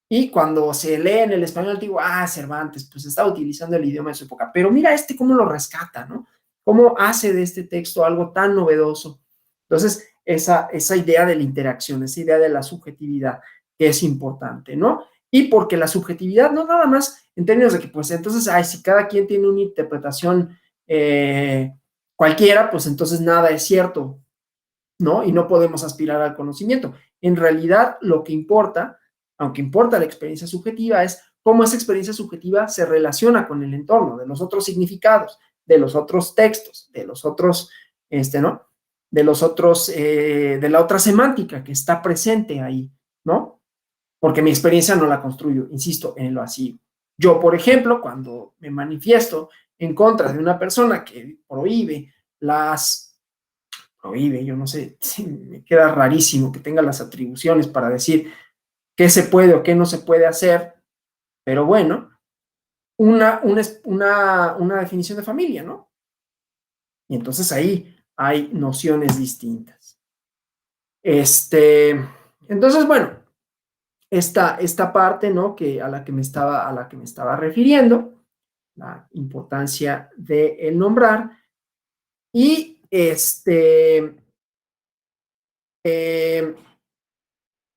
Y cuando se lee en el español antiguo, Cervantes, pues está utilizando el idioma de su época. Pero mira cómo lo rescata, ¿no? Cómo hace de este texto algo tan novedoso. Entonces, esa idea de la interacción, esa idea de la subjetividad, que es importante, ¿no? Y porque la subjetividad no nada más en términos de que, pues entonces, si cada quien tiene una interpretación cualquiera, pues entonces nada es cierto, ¿no? Y no podemos aspirar al conocimiento. En realidad, lo que importa, aunque importa la experiencia subjetiva, es cómo esa experiencia subjetiva se relaciona con el entorno, de los otros significados, de los otros textos, de los otros, ¿no? De los otros, de la otra semántica que está presente ahí, ¿no? Porque mi experiencia no la construyo, insisto, en el vacío. Yo, por ejemplo, cuando me manifiesto en contra de una persona que prohíbe, yo no sé, me queda rarísimo que tenga las atribuciones para decir qué se puede o qué no se puede hacer, pero bueno, una definición de familia, ¿no? Y entonces ahí hay nociones distintas. Entonces, bueno, esta parte, ¿no? A la que me estaba refiriendo, la importancia de el nombrar, y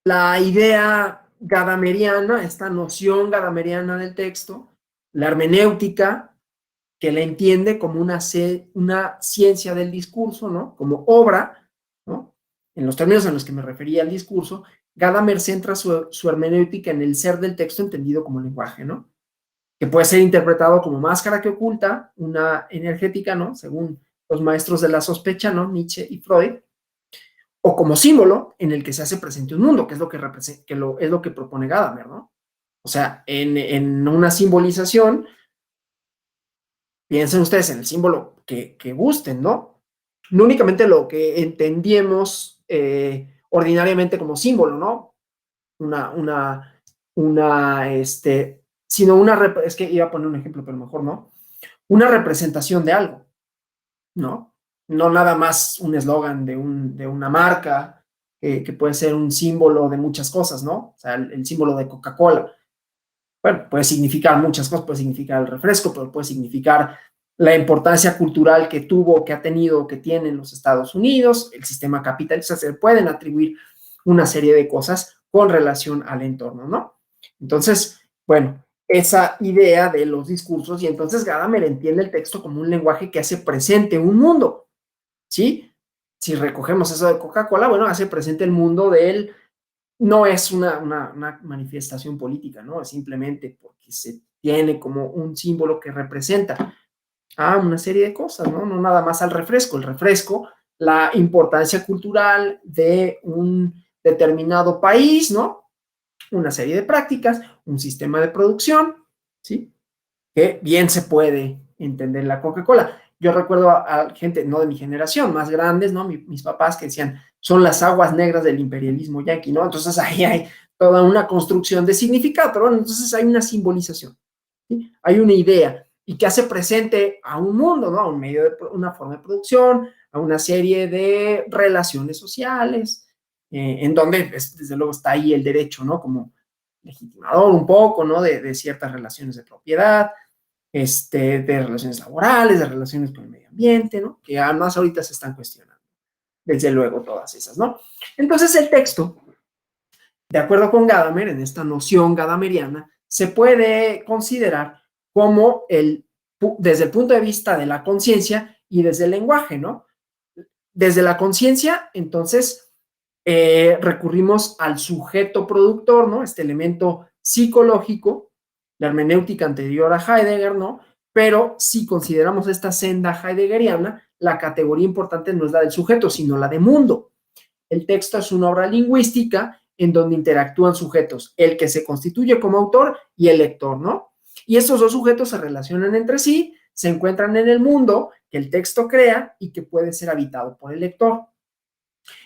la idea gadameriana, esta noción gadameriana del texto, la hermenéutica, que la entiende como una ciencia del discurso, ¿no? Como obra, ¿no? En los términos en los que me refería al discurso, Gadamer centra su hermenéutica en el ser del texto entendido como lenguaje, ¿no? que puede ser interpretado como máscara que oculta una energética, ¿no? Según los maestros de la sospecha, ¿no? Nietzsche y Freud, o como símbolo en el que se hace presente un mundo, que es lo que, es lo que propone Gadamer, ¿no? O sea, en una simbolización, piensen ustedes en el símbolo que gusten, ¿no? No únicamente lo que entendemos ordinariamente como símbolo, ¿no? Sino es que iba a poner un ejemplo, pero mejor no, una representación de algo, ¿no? No nada más un eslogan de una marca, que puede ser un símbolo de muchas cosas, ¿no? O sea, el símbolo de Coca-Cola. Bueno, puede significar muchas cosas, puede significar el refresco, pero puede significar la importancia cultural que tuvo, que ha tenido, que tiene en los Estados Unidos, el sistema capitalista, se pueden atribuir una serie de cosas con relación al entorno, ¿no? Entonces, bueno, esa idea de los discursos, y entonces Gadamer entiende el texto como un lenguaje que hace presente un mundo, ¿sí? Si recogemos eso de Coca-Cola, bueno, hace presente el mundo de él, no es una manifestación política, ¿no? Es simplemente porque se tiene como un símbolo que representa a una serie de cosas, ¿no? No nada más al refresco. El refresco, la importancia cultural de un determinado país, ¿no? Una serie de prácticas, un sistema de producción, ¿sí? Que bien se puede entender la Coca-Cola. Yo recuerdo a gente, no de mi generación, más grandes, ¿no? Mis papás que decían, son las aguas negras del imperialismo yanqui, ¿no? Entonces ahí hay toda una construcción de significado, pero bueno, entonces hay una simbolización, ¿sí? Hay una idea y que hace presente a un mundo, ¿no? A un medio de una forma de producción, a una serie de relaciones sociales, en donde desde luego está ahí el derecho, ¿no? Como legitimador un poco, ¿no? De ciertas relaciones de propiedad, de relaciones laborales, de relaciones con el medio ambiente, ¿no? Que además ahorita se están cuestionando, desde luego todas esas, ¿no? Entonces el texto, de acuerdo con Gadamer, en esta noción gadameriana, se puede considerar como desde el punto de vista de la conciencia y desde el lenguaje, ¿no? Desde la conciencia, entonces, recurrimos al sujeto productor, ¿no? Este elemento psicológico, la hermenéutica anterior a Heidegger, ¿no? Pero si consideramos esta senda heideggeriana, la categoría importante no es la del sujeto, sino la de mundo. El texto es una obra lingüística en donde interactúan sujetos, el que se constituye como autor y el lector, ¿no? Y estos dos sujetos se relacionan entre sí, se encuentran en el mundo que el texto crea y que puede ser habitado por el lector.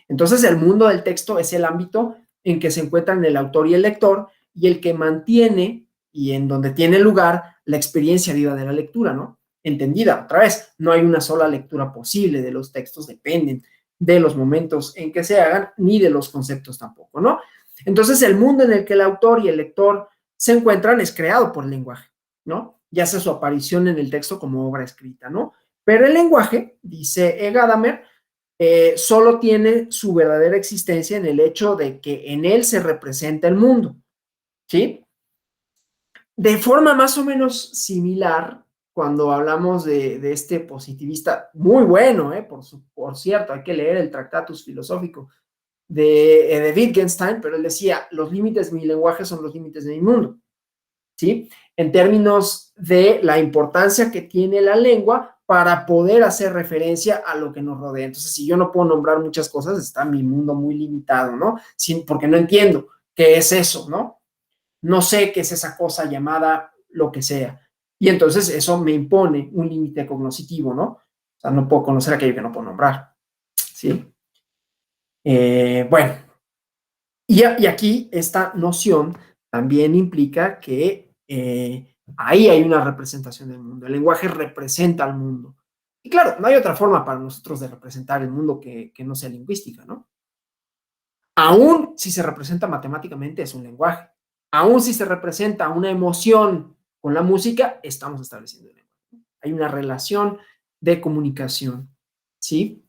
Entonces, el mundo del texto es el ámbito en que se encuentran el autor y el lector y el que mantiene y en donde tiene lugar la experiencia viva de la lectura, ¿no? Entendida, otra vez, no hay una sola lectura posible de los textos, dependen de los momentos en que se hagan, ni de los conceptos tampoco, ¿no? Entonces, el mundo en el que el autor y el lector se encuentran es creado por el lenguaje, ¿no? Ya sea su aparición en el texto como obra escrita, ¿no? Pero el lenguaje, dice Gadamer, solo tiene su verdadera existencia en el hecho de que en él se representa el mundo, ¿sí? De forma más o menos similar, cuando hablamos de este positivista, muy bueno, por cierto, hay que leer el Tractatus Filosófico de Wittgenstein, pero él decía, los límites de mi lenguaje son los límites de mi mundo, ¿sí? En términos de la importancia que tiene la lengua para poder hacer referencia a lo que nos rodea. Entonces, si yo no puedo nombrar muchas cosas, está mi mundo muy limitado, ¿no? Porque no entiendo qué es eso, ¿no? No sé qué es esa cosa llamada lo que sea. Y entonces eso me impone un límite cognoscitivo, ¿no? O sea, no puedo conocer aquello que no puedo nombrar, ¿sí? Bueno, y aquí esta noción también implica que ahí hay una representación del mundo. El lenguaje representa al mundo. Y claro, no hay otra forma para nosotros de representar el mundo que no sea lingüística, ¿no? Aún si se representa matemáticamente, es un lenguaje. Aún si se representa una emoción con la música, estamos estableciendo el lenguaje. Hay una relación de comunicación, ¿sí?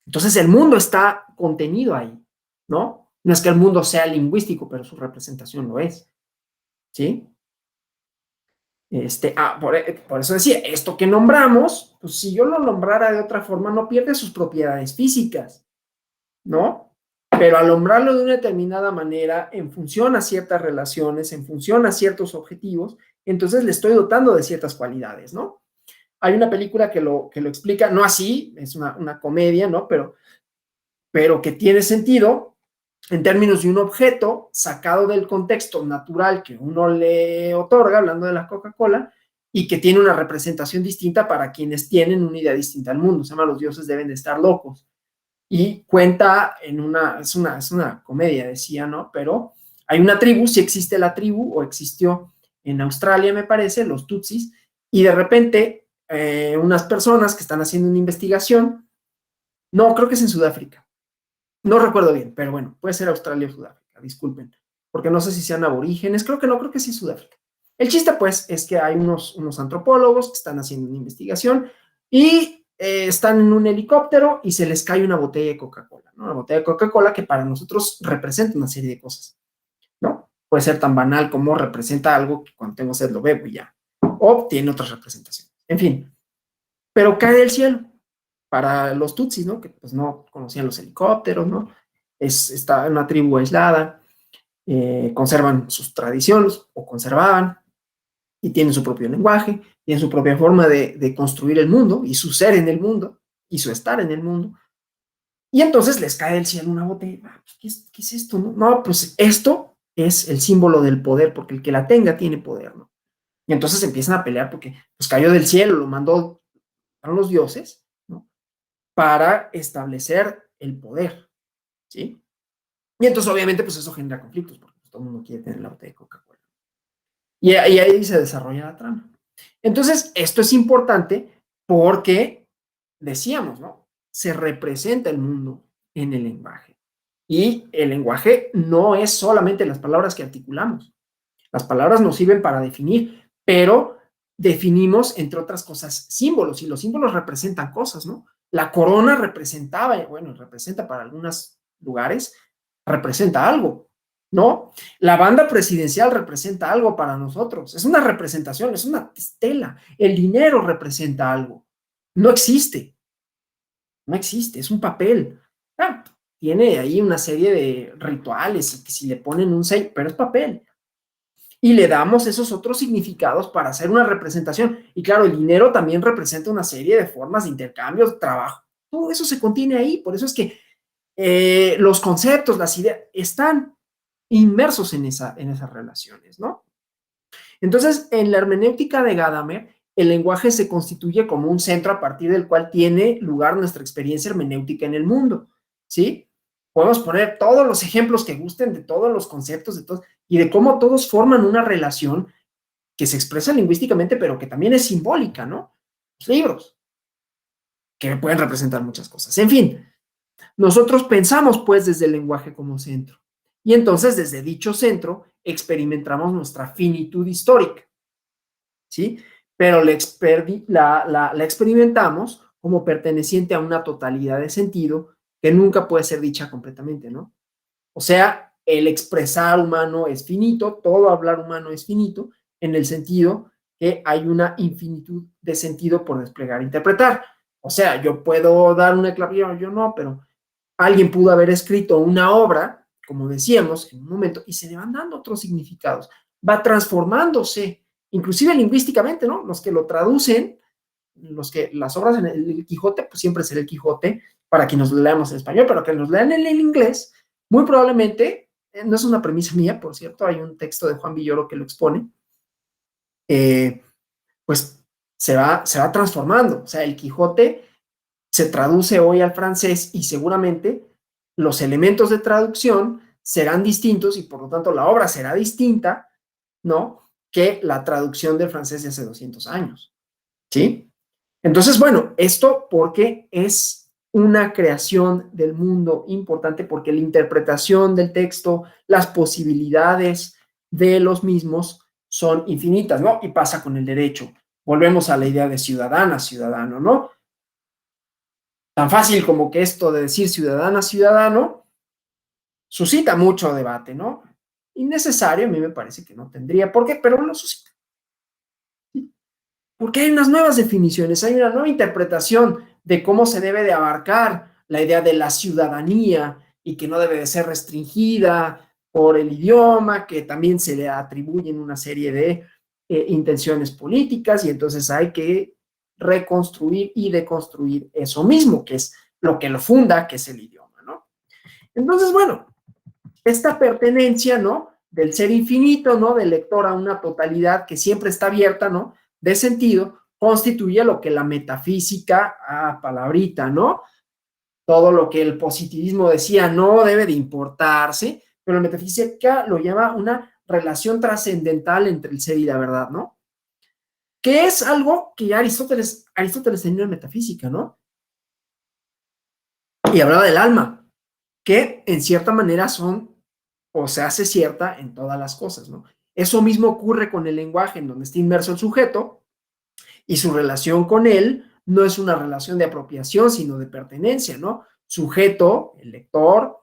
Entonces el mundo está contenido ahí, ¿no? No es que el mundo sea lingüístico, pero su representación lo es, ¿sí? Por eso decía, esto que nombramos, pues si yo lo nombrara de otra forma, no pierde sus propiedades físicas, ¿no? Pero al nombrarlo de una determinada manera, en función a ciertas relaciones, en función a ciertos objetivos, entonces le estoy dotando de ciertas cualidades, ¿no? Hay una película que lo explica, no así, es una comedia, ¿no? Pero que tiene sentido en términos de un objeto sacado del contexto natural que uno le otorga, hablando de la Coca-Cola, y que tiene una representación distinta para quienes tienen una idea distinta al mundo. Se llama Los dioses deben de estar locos. Y cuenta es una comedia, decía, ¿no? Pero hay una tribu, si existe la tribu, o existió en Australia, me parece, los Tutsis, y de repente unas personas que están haciendo una investigación, no, creo que es en Sudáfrica, no recuerdo bien, pero bueno, puede ser Australia o Sudáfrica, disculpen, porque no sé si sean aborígenes, creo que no, creo que sí es Sudáfrica. El chiste, pues, es que hay unos antropólogos que están haciendo una investigación y están en un helicóptero y se les cae una botella de Coca-Cola, ¿no? Una botella de Coca-Cola que para nosotros representa una serie de cosas, ¿no? Puede ser tan banal como representa algo que cuando tengo sed lo bebo y ya, o tiene otras representaciones, en fin, pero cae del cielo para los tutsis, ¿no? Que pues no conocían los helicópteros, ¿no? Está una tribu aislada, conservan sus tradiciones o conservaban y tienen su propio lenguaje, tienen su propia forma de construir el mundo y su ser en el mundo y su estar en el mundo. Y entonces les cae del cielo una botella. ¿Qué es esto? No? No, pues esto es el símbolo del poder, porque el que la tenga tiene poder, ¿no? Y entonces empiezan a pelear porque pues cayó del cielo, lo mandó a los dioses, ¿no? Para establecer el poder, ¿sí? Y entonces obviamente pues eso genera conflictos, porque pues, todo el mundo quiere tener la botella de Coca-Cola. Y ahí se desarrolla la trama. Entonces, esto es importante porque, decíamos, ¿no? Se representa el mundo en el lenguaje. Y el lenguaje no es solamente las palabras que articulamos. Las palabras nos sirven para definir, pero definimos, entre otras cosas, símbolos, y los símbolos representan cosas, ¿no? La corona representaba, bueno, representa para algunos lugares, representa algo, ¿no? La banda presidencial representa algo para nosotros, es una representación, es una estela. El dinero representa algo. No existe, no existe, es un papel. Ah, tiene ahí una serie de rituales y que si le ponen un sello, pero es papel. Y le damos esos otros significados para hacer una representación. Y claro, el dinero también representa una serie de formas de intercambio, trabajo. Todo eso se contiene ahí. Por eso es que los conceptos, las ideas, están inmersos en esas relaciones, ¿no? Entonces, en la hermenéutica de Gadamer, el lenguaje se constituye como un centro a partir del cual tiene lugar nuestra experiencia hermenéutica en el mundo, ¿sí? Podemos poner todos los ejemplos que gusten de todos los conceptos de todos, y de cómo todos forman una relación que se expresa lingüísticamente, pero que también es simbólica, ¿no? Los libros, que pueden representar muchas cosas. En fin, nosotros pensamos pues desde el lenguaje como centro. Y entonces desde dicho centro experimentamos nuestra finitud histórica, ¿sí? Pero la experimentamos como perteneciente a una totalidad de sentido que nunca puede ser dicha completamente, ¿no? O sea, el expresar humano es finito, todo hablar humano es finito, en el sentido que hay una infinitud de sentido por desplegar e interpretar. O sea, yo puedo dar una declaración, yo no, pero alguien pudo haber escrito una obra, como decíamos, en un momento, y se le van dando otros significados. Va transformándose, inclusive lingüísticamente, ¿no? Los que lo traducen, las obras en el Quijote, pues siempre será el Quijote, para que nos lo leamos en español, pero que nos lean en el inglés, muy probablemente, no es una premisa mía, por cierto, hay un texto de Juan Villoro que lo expone, pues se va transformando. O sea, el Quijote se traduce hoy al francés y seguramente los elementos de traducción serán distintos y por lo tanto la obra será distinta, ¿no? Que la traducción del francés de hace 200 años, ¿sí? Entonces, bueno, esto porque es una creación del mundo importante, porque la interpretación del texto, las posibilidades de los mismos son infinitas, ¿no? Y pasa con el derecho. Volvemos a la idea de ciudadana, ciudadano, ¿no? Tan fácil como que esto de decir ciudadana, ciudadano, suscita mucho debate, ¿no? Innecesario, a mí me parece que no tendría por qué, pero lo suscita. Porque hay unas nuevas definiciones, hay una nueva interpretación de cómo se debe de abarcar la idea de la ciudadanía y que no debe de ser restringida por el idioma, que también se le atribuyen una serie de intenciones políticas, y entonces hay que reconstruir y deconstruir eso mismo, que es lo que lo funda, que es el idioma, ¿no? Entonces, bueno, esta pertenencia, ¿no? Del ser infinito, ¿no? Del lector a una totalidad que siempre está abierta, ¿no? De sentido, constituye lo que la metafísica, palabrita, ¿no? Todo lo que el positivismo decía no debe de importarse, pero la metafísica lo llama una relación trascendental entre el ser y la verdad, ¿no? Que es algo que ya Aristóteles tenía en metafísica, ¿no? Y hablaba del alma, que en cierta manera son, o se hace cierta en todas las cosas, ¿no? Eso mismo ocurre con el lenguaje, en donde está inmerso el sujeto, y su relación con él no es una relación de apropiación, sino de pertenencia, ¿no? Sujeto, el lector,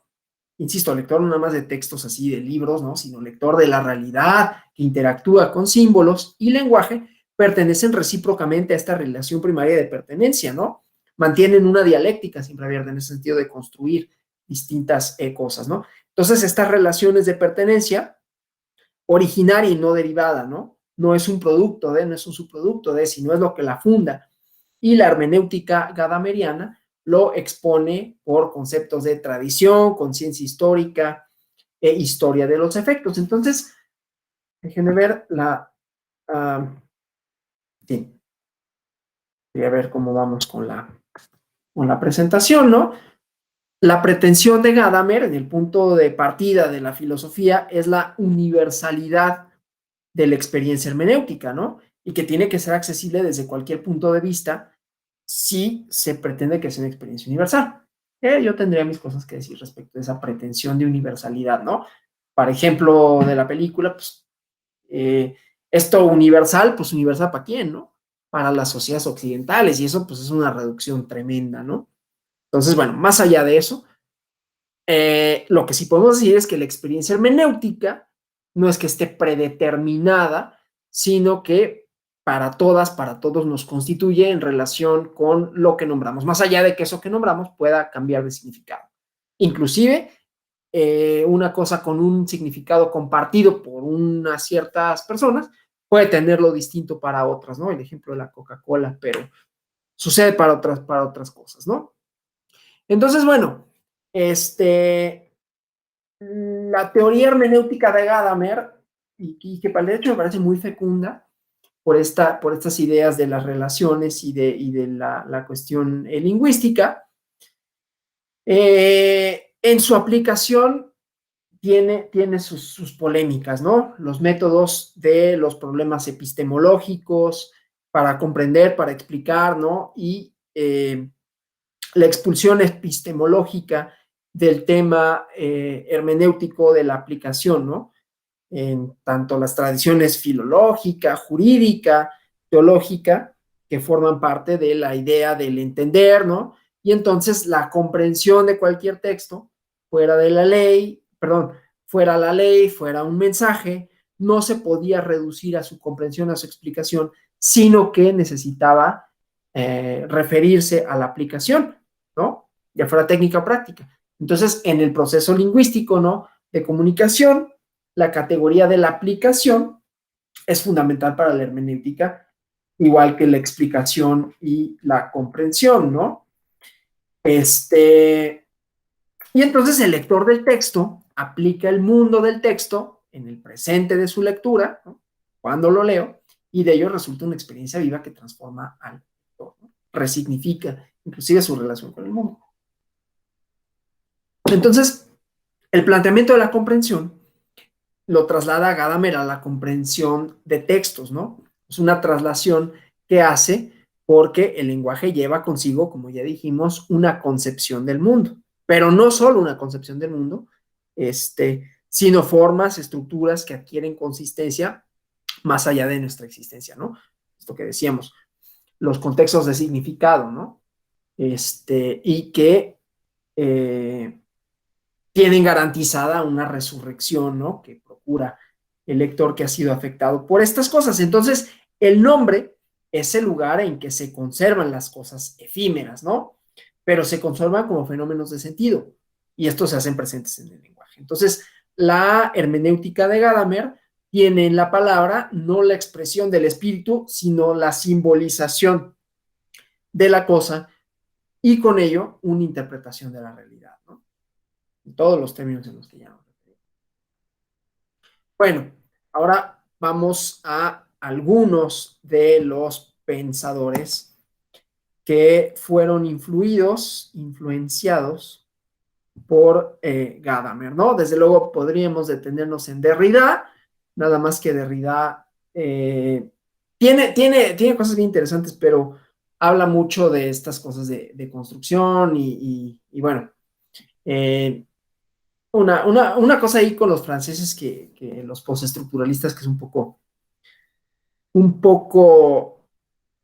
insisto, lector no nada más de textos así, de libros, ¿no? Sino lector de la realidad, que interactúa con símbolos y lenguaje, pertenecen recíprocamente a esta relación primaria de pertenencia, ¿no? Mantienen una dialéctica siempre abierta en ese sentido de construir distintas cosas, ¿no? Entonces, estas relaciones de pertenencia, originaria y no derivada, ¿no? No es un producto de, no es un subproducto de, sino es lo que la funda. Y la hermenéutica gadameriana lo expone por conceptos de tradición, conciencia histórica e historia de los efectos. Entonces, déjenme ver sí, voy a ver cómo vamos con la presentación, ¿no? La pretensión de Gadamer, en el punto de partida de la filosofía, es la universalidad de la experiencia hermenéutica, ¿no? Y que tiene que ser accesible desde cualquier punto de vista si se pretende que sea una experiencia universal. Yo tendría mis cosas que decir respecto a esa pretensión de universalidad, ¿no? Por ejemplo, de la película, pues, esto universal, pues universal para quién, ¿no? Para las sociedades occidentales, y eso pues es una reducción tremenda, ¿no? Entonces, bueno, más allá de eso, lo que sí podemos decir es que la experiencia hermenéutica no es que esté predeterminada, sino que para todas, para todos nos constituye en relación con lo que nombramos, más allá de que eso que nombramos pueda cambiar de significado. Inclusive, una cosa con un significado compartido por unas ciertas personas puede tenerlo distinto para otras, ¿no? El ejemplo de la Coca-Cola, pero sucede para otras cosas, ¿no? Entonces, bueno, la teoría hermenéutica de Gadamer, y que de hecho me parece muy fecunda por estas ideas de las relaciones y de la cuestión lingüística, en su aplicación tiene sus polémicas, ¿no? Los métodos de los problemas epistemológicos para comprender, para explicar, ¿no? Y la expulsión epistemológica del tema hermenéutico de la aplicación, ¿no? En tanto las tradiciones filológica, jurídica, teológica, que forman parte de la idea del entender, ¿no? Y entonces la comprensión de cualquier texto fuera de la ley, perdón, fuera la ley, fuera un mensaje, no se podía reducir a su comprensión, a su explicación, sino que necesitaba referirse a la aplicación, ¿no? Ya fuera técnica o práctica. Entonces, en el proceso lingüístico, ¿no? De comunicación, la categoría de la aplicación es fundamental para la hermenéutica, igual que la explicación y la comprensión, ¿no? Y entonces el lector del texto aplica el mundo del texto en el presente de su lectura, ¿no? Cuando lo leo, y de ello resulta una experiencia viva que transforma al lector, ¿no? Resignifica inclusive su relación con el mundo. Entonces, el planteamiento de la comprensión lo traslada a Gadamer a la comprensión de textos, ¿no? Es una traslación que hace porque el lenguaje lleva consigo, como ya dijimos, una concepción del mundo, pero no solo una concepción del mundo, sino formas, estructuras que adquieren consistencia más allá de nuestra existencia, ¿no? Esto que decíamos, los contextos de significado, ¿no? Y que tienen garantizada una resurrección, ¿no? Que procura el lector que ha sido afectado por estas cosas. Entonces, el nombre es el lugar en que se conservan las cosas efímeras, ¿no? Pero se conservan como fenómenos de sentido y estos se hacen presentes en el lenguaje. Entonces, la hermenéutica de Gadamer tiene en la palabra no la expresión del espíritu, sino la simbolización de la cosa y con ello una interpretación de la realidad, ¿no? En todos los términos en los que ya nos referimos. Bueno, ahora vamos a algunos de los pensadores que fueron influenciados por Gadamer, ¿no? Desde luego podríamos detenernos en Derrida, nada más que Derrida tiene cosas bien interesantes, pero habla mucho de estas cosas de construcción y bueno, eh, una cosa ahí con los franceses que los postestructuralistas que es un poco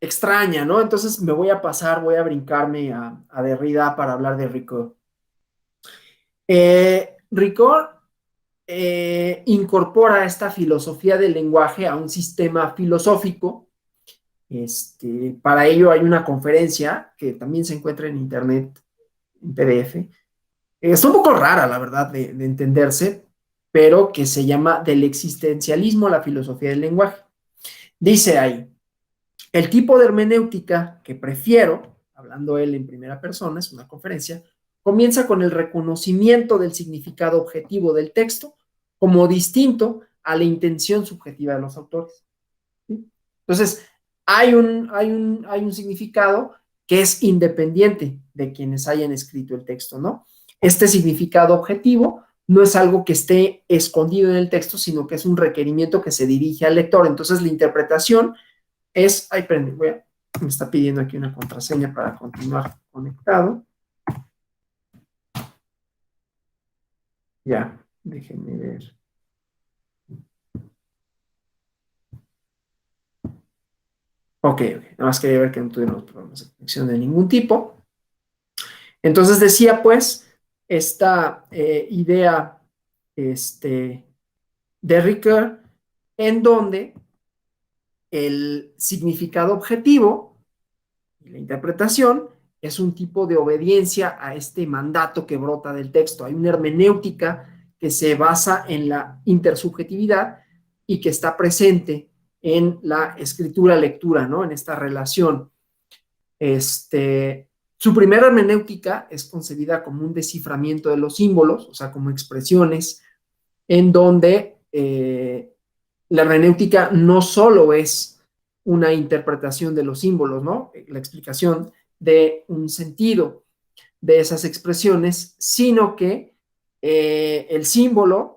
extraña, ¿no? Entonces me voy a brincarme a Derrida para hablar de Ricoeur. Ricoeur incorpora esta filosofía del lenguaje a un sistema filosófico. Para ello hay una conferencia que también se encuentra en internet, en PDF. Es un poco rara, la verdad, de entenderse, pero que se llama Del existencialismo a la filosofía del lenguaje. Dice ahí, el tipo de hermenéutica que prefiero, hablando él en primera persona, es una conferencia, comienza con el reconocimiento del significado objetivo del texto como distinto a la intención subjetiva de los autores. ¿Sí? Entonces, hay un significado que es independiente de quienes hayan escrito el texto, ¿no? Este significado objetivo no es algo que esté escondido en el texto, sino que es un requerimiento que se dirige al lector. Entonces, la interpretación es, ay, prende, me está pidiendo aquí una contraseña para continuar conectado. Ya, déjenme ver. Ok, nada más quería ver que no tuviéramos problemas de conexión de ningún tipo. Entonces decía, pues, esta idea de Ricoeur, en donde el significado objetivo y la interpretación es un tipo de obediencia a este mandato que brota del texto. Hay una hermenéutica que se basa en la intersubjetividad y que está presente en la escritura-lectura, ¿no? En esta relación. Su primera hermenéutica es concebida como un desciframiento de los símbolos, o sea, como expresiones, en donde la hermenéutica no solo es una interpretación de los símbolos, ¿no? La explicación de un sentido de esas expresiones, sino que el símbolo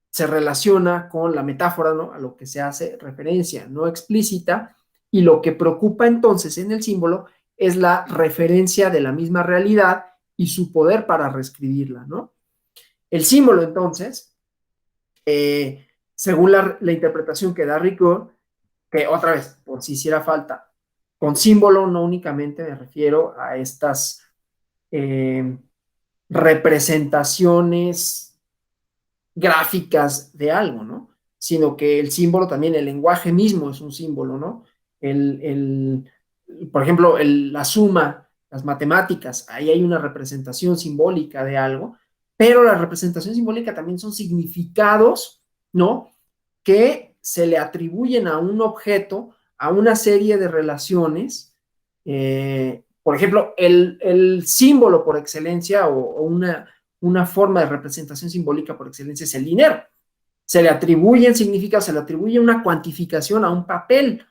se relaciona con la metáfora, ¿no? A lo que se hace referencia no explícita, y lo que preocupa entonces en el símbolo es la referencia de la misma realidad y su poder para reescribirla, ¿no? El símbolo entonces, según la interpretación que da Ricoeur, que otra vez, por si hiciera falta, con símbolo no únicamente me refiero a estas eh, representaciones gráficas de algo, ¿no? Sino que el símbolo también, el lenguaje mismo es un símbolo, ¿no? Por ejemplo, la suma, las matemáticas, ahí hay una representación simbólica de algo, pero la representación simbólica también son significados, ¿no? Que se le atribuyen a un objeto, a una serie de relaciones. Por ejemplo, el símbolo por excelencia o una forma de representación simbólica por excelencia es el dinero. Se le atribuyen significados, se le atribuye una cuantificación a un papel,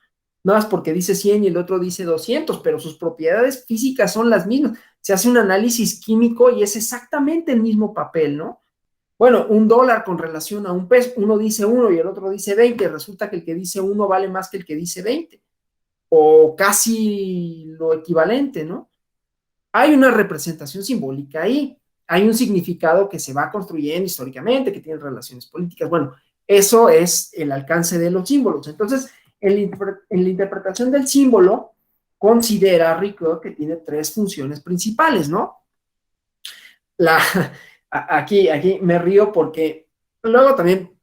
nada más porque dice 100 y el otro dice 200, pero sus propiedades físicas son las mismas. Se hace un análisis químico y es exactamente el mismo papel, ¿no? Bueno, un dólar con relación a un peso, uno dice 1 y el otro dice 20, resulta que el que dice 1 vale más que el que dice 20, o casi lo equivalente, ¿no? Hay una representación simbólica ahí, hay un significado que se va construyendo históricamente, que tiene relaciones políticas. Bueno, eso es el alcance de los símbolos. Entonces, en la interpretación del símbolo, considera Ricoeur que tiene tres funciones principales, ¿no? La, aquí me río porque luego también,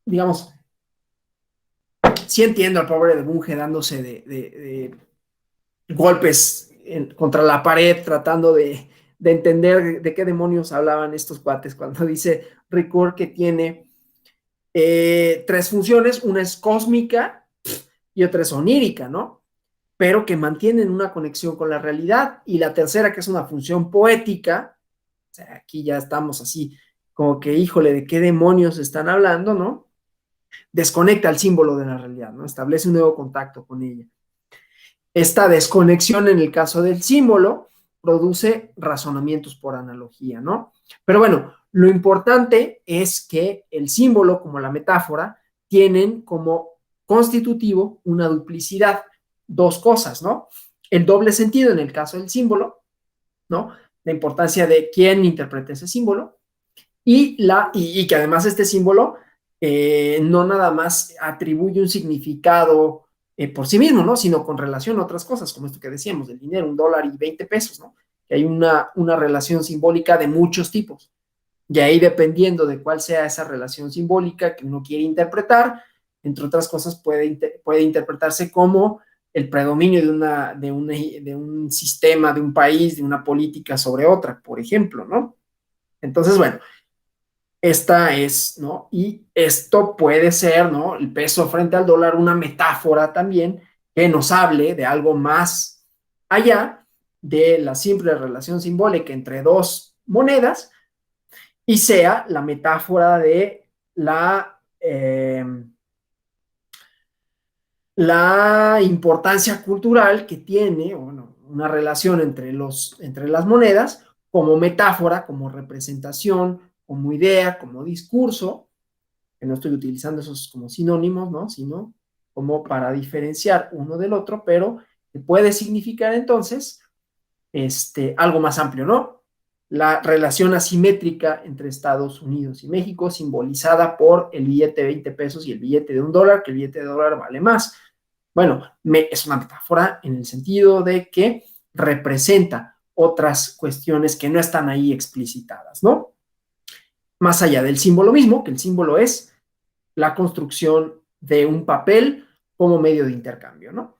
digamos, sí entiendo al pobre de Bunge dándose de golpes contra la pared, tratando de entender de qué demonios hablaban estos cuates cuando dice Ricoeur que tiene tres funciones, una es cósmica y otra es onírica, ¿no? Pero que mantienen una conexión con la realidad. Y la tercera, que es una función poética, o sea, aquí ya estamos así, como que, híjole, ¿de qué demonios están hablando, no? Desconecta el símbolo de la realidad, ¿no? Establece un nuevo contacto con ella. Esta desconexión en el caso del símbolo produce razonamientos por analogía, ¿no? Pero bueno, lo importante es que el símbolo, como la metáfora, tienen como constitutivo una duplicidad, dos cosas, ¿no? El doble sentido en el caso del símbolo, ¿no? La importancia de quién interpreta ese símbolo y que además este símbolo no nada más atribuye un significado por sí mismo, ¿no? Sino con relación a otras cosas, como esto que decíamos, del dinero, $1 y 20 pesos, ¿no? Que hay una relación simbólica de muchos tipos. Y ahí, dependiendo de cuál sea esa relación simbólica que uno quiere interpretar, entre otras cosas, puede interpretarse como el predominio de un sistema, de un país, de una política sobre otra, por ejemplo, ¿no? Entonces, bueno, esta es, ¿no? Y esto puede ser, ¿no? El peso frente al dólar, una metáfora también que nos hable de algo más allá de la simple relación simbólica entre dos monedas y sea la metáfora de la importancia cultural que tiene, bueno, una relación entre las monedas como metáfora, como representación, como idea, como discurso, que no estoy utilizando esos como sinónimos, ¿no? Sino como para diferenciar uno del otro, pero que puede significar entonces algo más amplio, ¿no? La relación asimétrica entre Estados Unidos y México, simbolizada por el billete de 20 pesos y el billete de $1, que el billete de dólar vale más. Bueno, es una metáfora en el sentido de que representa otras cuestiones que no están ahí explicitadas, ¿no? Más allá del símbolo mismo, que el símbolo es la construcción de un papel como medio de intercambio, ¿no?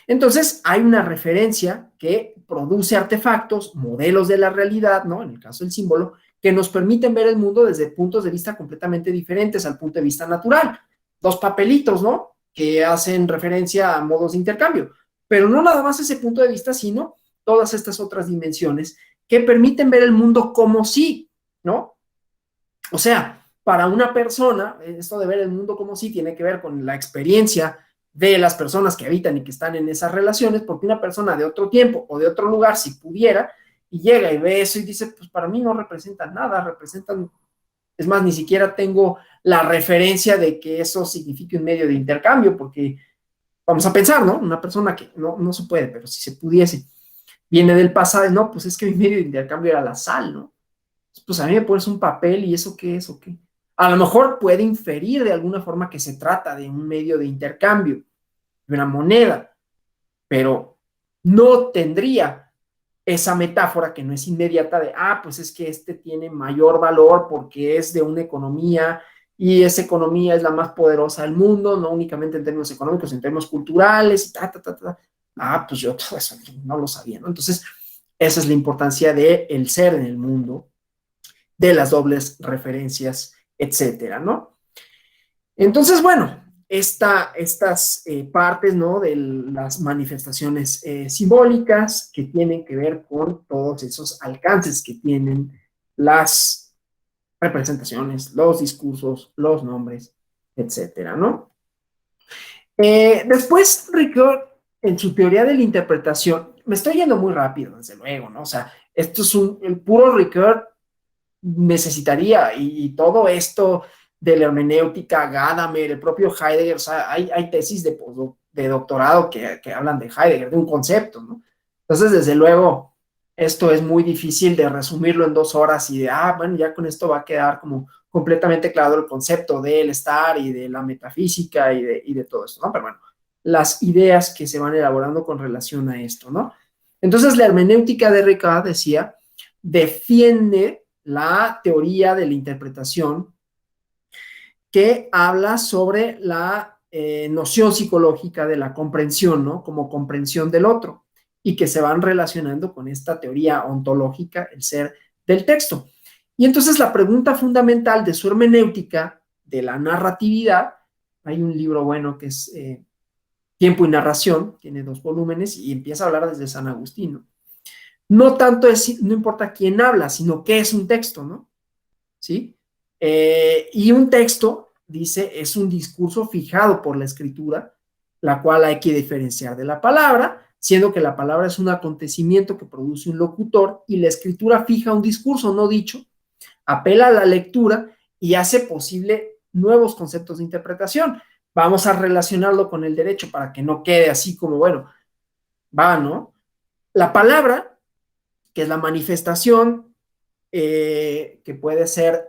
Entonces, hay una referencia que produce artefactos, modelos de la realidad, ¿no? En el caso del símbolo, que nos permiten ver el mundo desde puntos de vista completamente diferentes al punto de vista natural. Dos papelitos, ¿no? Que hacen referencia a modos de intercambio. Pero no nada más ese punto de vista, sino todas estas otras dimensiones que permiten ver el mundo como sí, ¿no? O sea, para una persona, esto de ver el mundo como sí tiene que ver con la experiencia de las personas que habitan y que están en esas relaciones, porque una persona de otro tiempo o de otro lugar, si pudiera, y llega y ve eso y dice, pues para mí no representan nada, representan, es más, ni siquiera tengo la referencia de que eso signifique un medio de intercambio, porque vamos a pensar, ¿no? Una persona que no se puede, pero si se pudiese, viene del pasado, no, pues es que mi medio de intercambio era la sal, ¿no? Pues a mí me pones un papel y eso qué es o qué. A lo mejor puede inferir de alguna forma que se trata de un medio de intercambio, de una moneda, pero no tendría esa metáfora que no es inmediata de, pues es que este tiene mayor valor porque es de una economía y esa economía es la más poderosa del mundo, no únicamente en términos económicos, en términos culturales, y ta. Pues yo todo eso no lo sabía, ¿no? Entonces, esa es la importancia de el ser en el mundo, de las dobles referencias, etcétera, ¿no? Entonces, bueno, estas partes, ¿no? De las manifestaciones simbólicas que tienen que ver con todos esos alcances que tienen las representaciones, los discursos, los nombres, etcétera, ¿no? Después, Ricoeur, en su teoría de la interpretación, me estoy yendo muy rápido, desde luego, ¿no? O sea, esto es el puro Ricoeur necesitaría, y todo esto de la hermenéutica, Gadamer, el propio Heidegger, o sea, hay tesis de doctorado que hablan de Heidegger, de un concepto, ¿no? Entonces, desde luego, esto es muy difícil de resumirlo en 2 horas y de, bueno, ya con esto va a quedar como completamente claro el concepto del estar y de la metafísica y de todo esto, ¿no? Pero bueno, las ideas que se van elaborando con relación a esto, ¿no? Entonces, la hermenéutica de Ricard decía, defiende la teoría de la interpretación que habla sobre la noción psicológica de la comprensión, ¿no? Como comprensión del otro, y que se van relacionando con esta teoría ontológica, el ser del texto. Y entonces la pregunta fundamental de su hermenéutica de la narratividad. Hay un libro bueno que es Tiempo y Narración, tiene 2 volúmenes y empieza a hablar desde San Agustín, ¿no? No tanto no importa quién habla, sino qué es un texto, ¿no? ¿Sí? Y un texto, dice, es un discurso fijado por la escritura, la cual hay que diferenciar de la palabra, siendo que la palabra es un acontecimiento que produce un locutor y la escritura fija un discurso no dicho, apela a la lectura y hace posible nuevos conceptos de interpretación. Vamos a relacionarlo con el derecho para que no quede así como, bueno, va, ¿no? La palabra, que es la manifestación, que puede ser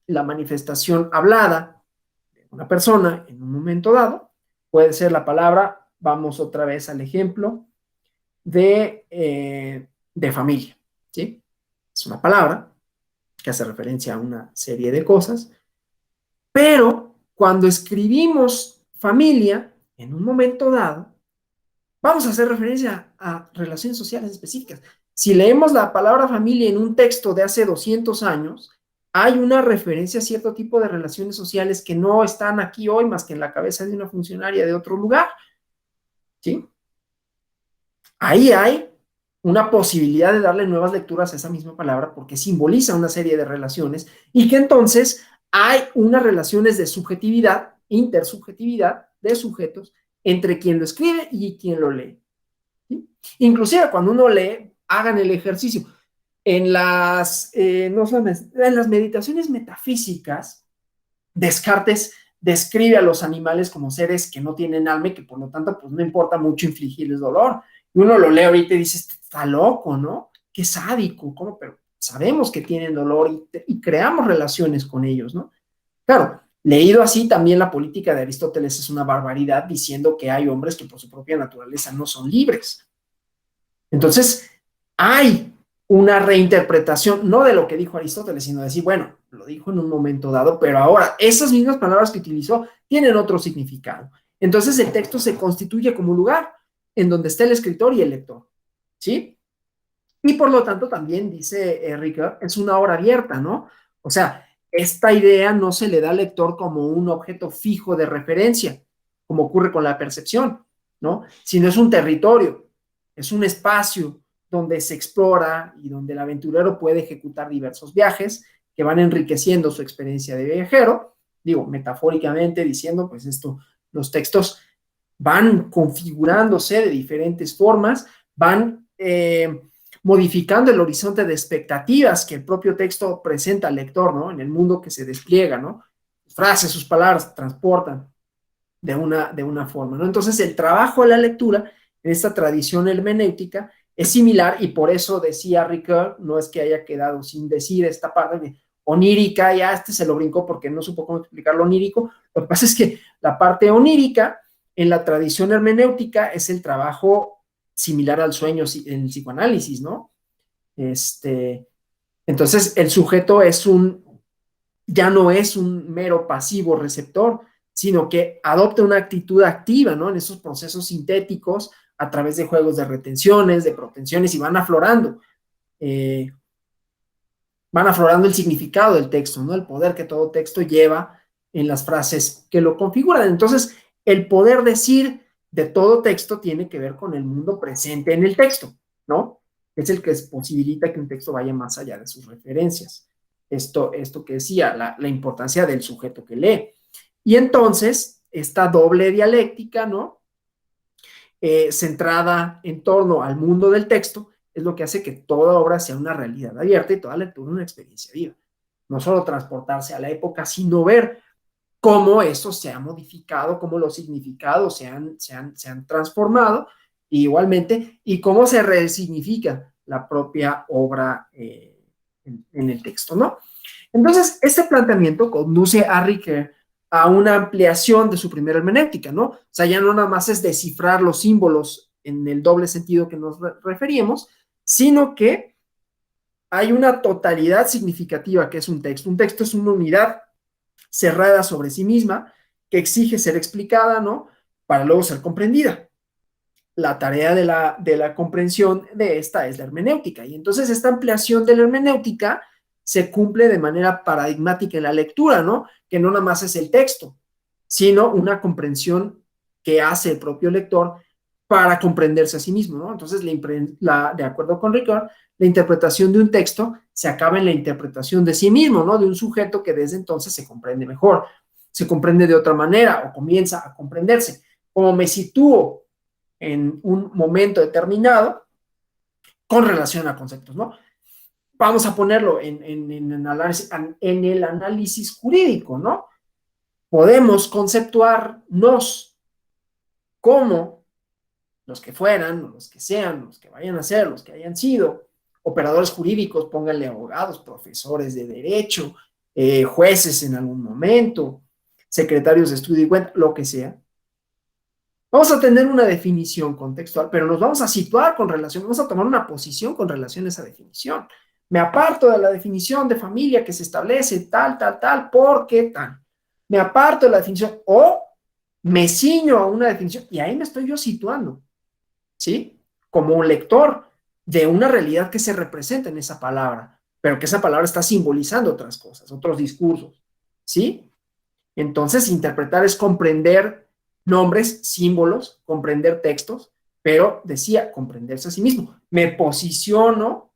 la manifestación hablada de una persona en un momento dado, puede ser la palabra, vamos otra vez al ejemplo de familia, ¿sí? Es una palabra que hace referencia a una serie de cosas, pero cuando escribimos familia en un momento dado, vamos a hacer referencia a relaciones sociales específicas. Si leemos la palabra familia en un texto de hace 200 años, hay una referencia a cierto tipo de relaciones sociales que no están aquí hoy más que en la cabeza de una funcionaria de otro lugar, ¿sí? Ahí hay una posibilidad de darle nuevas lecturas a esa misma palabra porque simboliza una serie de relaciones y que entonces hay unas relaciones de subjetividad, intersubjetividad de sujetos entre quien lo escribe y quien lo lee. ¿Sí? Inclusive cuando uno lee, hagan el ejercicio. En en las meditaciones metafísicas, Descartes describe a los animales como seres que no tienen alma y que por lo tanto pues no importa mucho infligirles dolor. Y uno lo lee ahorita y dice, está loco, ¿no? Qué sádico, ¿cómo? Pero sabemos que tienen dolor y creamos relaciones con ellos, ¿no? Claro, leído así, también la política de Aristóteles es una barbaridad diciendo que hay hombres que por su propia naturaleza no son libres. Entonces, hay una reinterpretación, no de lo que dijo Aristóteles, sino de decir, bueno, lo dijo en un momento dado, pero ahora esas mismas palabras que utilizó tienen otro significado. Entonces, el texto se constituye como un lugar en donde está el escritor y el lector, ¿sí? Y por lo tanto, también dice Ricoeur, es una obra abierta, ¿no? O sea, esta idea no se le da al lector como un objeto fijo de referencia, como ocurre con la percepción, ¿no? Sino es un territorio, es un espacio donde se explora y donde el aventurero puede ejecutar diversos viajes que van enriqueciendo su experiencia de viajero, digo, metafóricamente diciendo, pues esto, los textos van configurándose de diferentes formas, van modificando el horizonte de expectativas que el propio texto presenta al lector, ¿no? En el mundo que se despliega, ¿no? Sus frases, sus palabras transportan de una forma, ¿no? Entonces, el trabajo de la lectura en esta tradición hermenéutica es similar y por eso decía Ricoeur, no es que haya quedado sin decir esta parte de onírica, ya se lo brincó porque no supo cómo explicar lo onírico. Lo que pasa es que la parte onírica en la tradición hermenéutica es el trabajo similar al sueño en el psicoanálisis, ¿no? Entonces, el sujeto ya no es un mero pasivo receptor, sino que adopta una actitud activa, ¿no? En esos procesos sintéticos a través de juegos de retenciones, de protenciones y van aflorando el significado del texto, ¿no? El poder que todo texto lleva en las frases que lo configuran. Entonces, el poder decir de todo texto tiene que ver con el mundo presente en el texto, ¿no? Es el que posibilita que un texto vaya más allá de sus referencias. Esto que decía, la importancia del sujeto que lee. Y entonces, esta doble dialéctica, ¿no? Centrada en torno al mundo del texto, es lo que hace que toda obra sea una realidad abierta y toda lectura una experiencia viva. No solo transportarse a la época, sino ver cómo eso se ha modificado, cómo los significados se han transformado, igualmente, y cómo se resignifica la propia obra en el texto, ¿no? Entonces, este planteamiento conduce a Ricoeur a una ampliación de su primera hermenéutica, ¿no? O sea, ya no nada más es descifrar los símbolos en el doble sentido que nos referíamos, sino que hay una totalidad significativa que es un texto. Un texto es una unidad cerrada sobre sí misma que exige ser explicada, ¿no? Para luego ser comprendida. La tarea de la comprensión de esta es la hermenéutica. Y entonces esta ampliación de la hermenéutica se cumple de manera paradigmática en la lectura, ¿no? Que no nada más es el texto, sino una comprensión que hace el propio lector para comprenderse a sí mismo, ¿no? Entonces, de acuerdo con Ricard, la interpretación de un texto se acaba en la interpretación de sí mismo, ¿no? De un sujeto que desde entonces se comprende mejor, se comprende de otra manera o comienza a comprenderse. Como me sitúo en un momento determinado con relación a conceptos, ¿no? Vamos a ponerlo en el análisis jurídico, ¿no? Podemos conceptuarnos como los que fueran, los que sean, los que vayan a ser, los que hayan sido, operadores jurídicos, pónganle abogados, profesores de derecho, jueces en algún momento, secretarios de estudio y cuenta, lo que sea. Vamos a tener una definición contextual, pero nos vamos a situar con relación, vamos a tomar una posición con relación a esa definición. Me aparto de la definición de familia que se establece tal, tal, tal, porque tal. Me aparto de la definición o me ciño a una definición y ahí me estoy yo situando, ¿sí? Como un lector de una realidad que se representa en esa palabra, pero que esa palabra está simbolizando otras cosas, otros discursos, ¿sí? Entonces, interpretar es comprender nombres, símbolos, comprender textos, pero decía, comprenderse a sí mismo. Me posiciono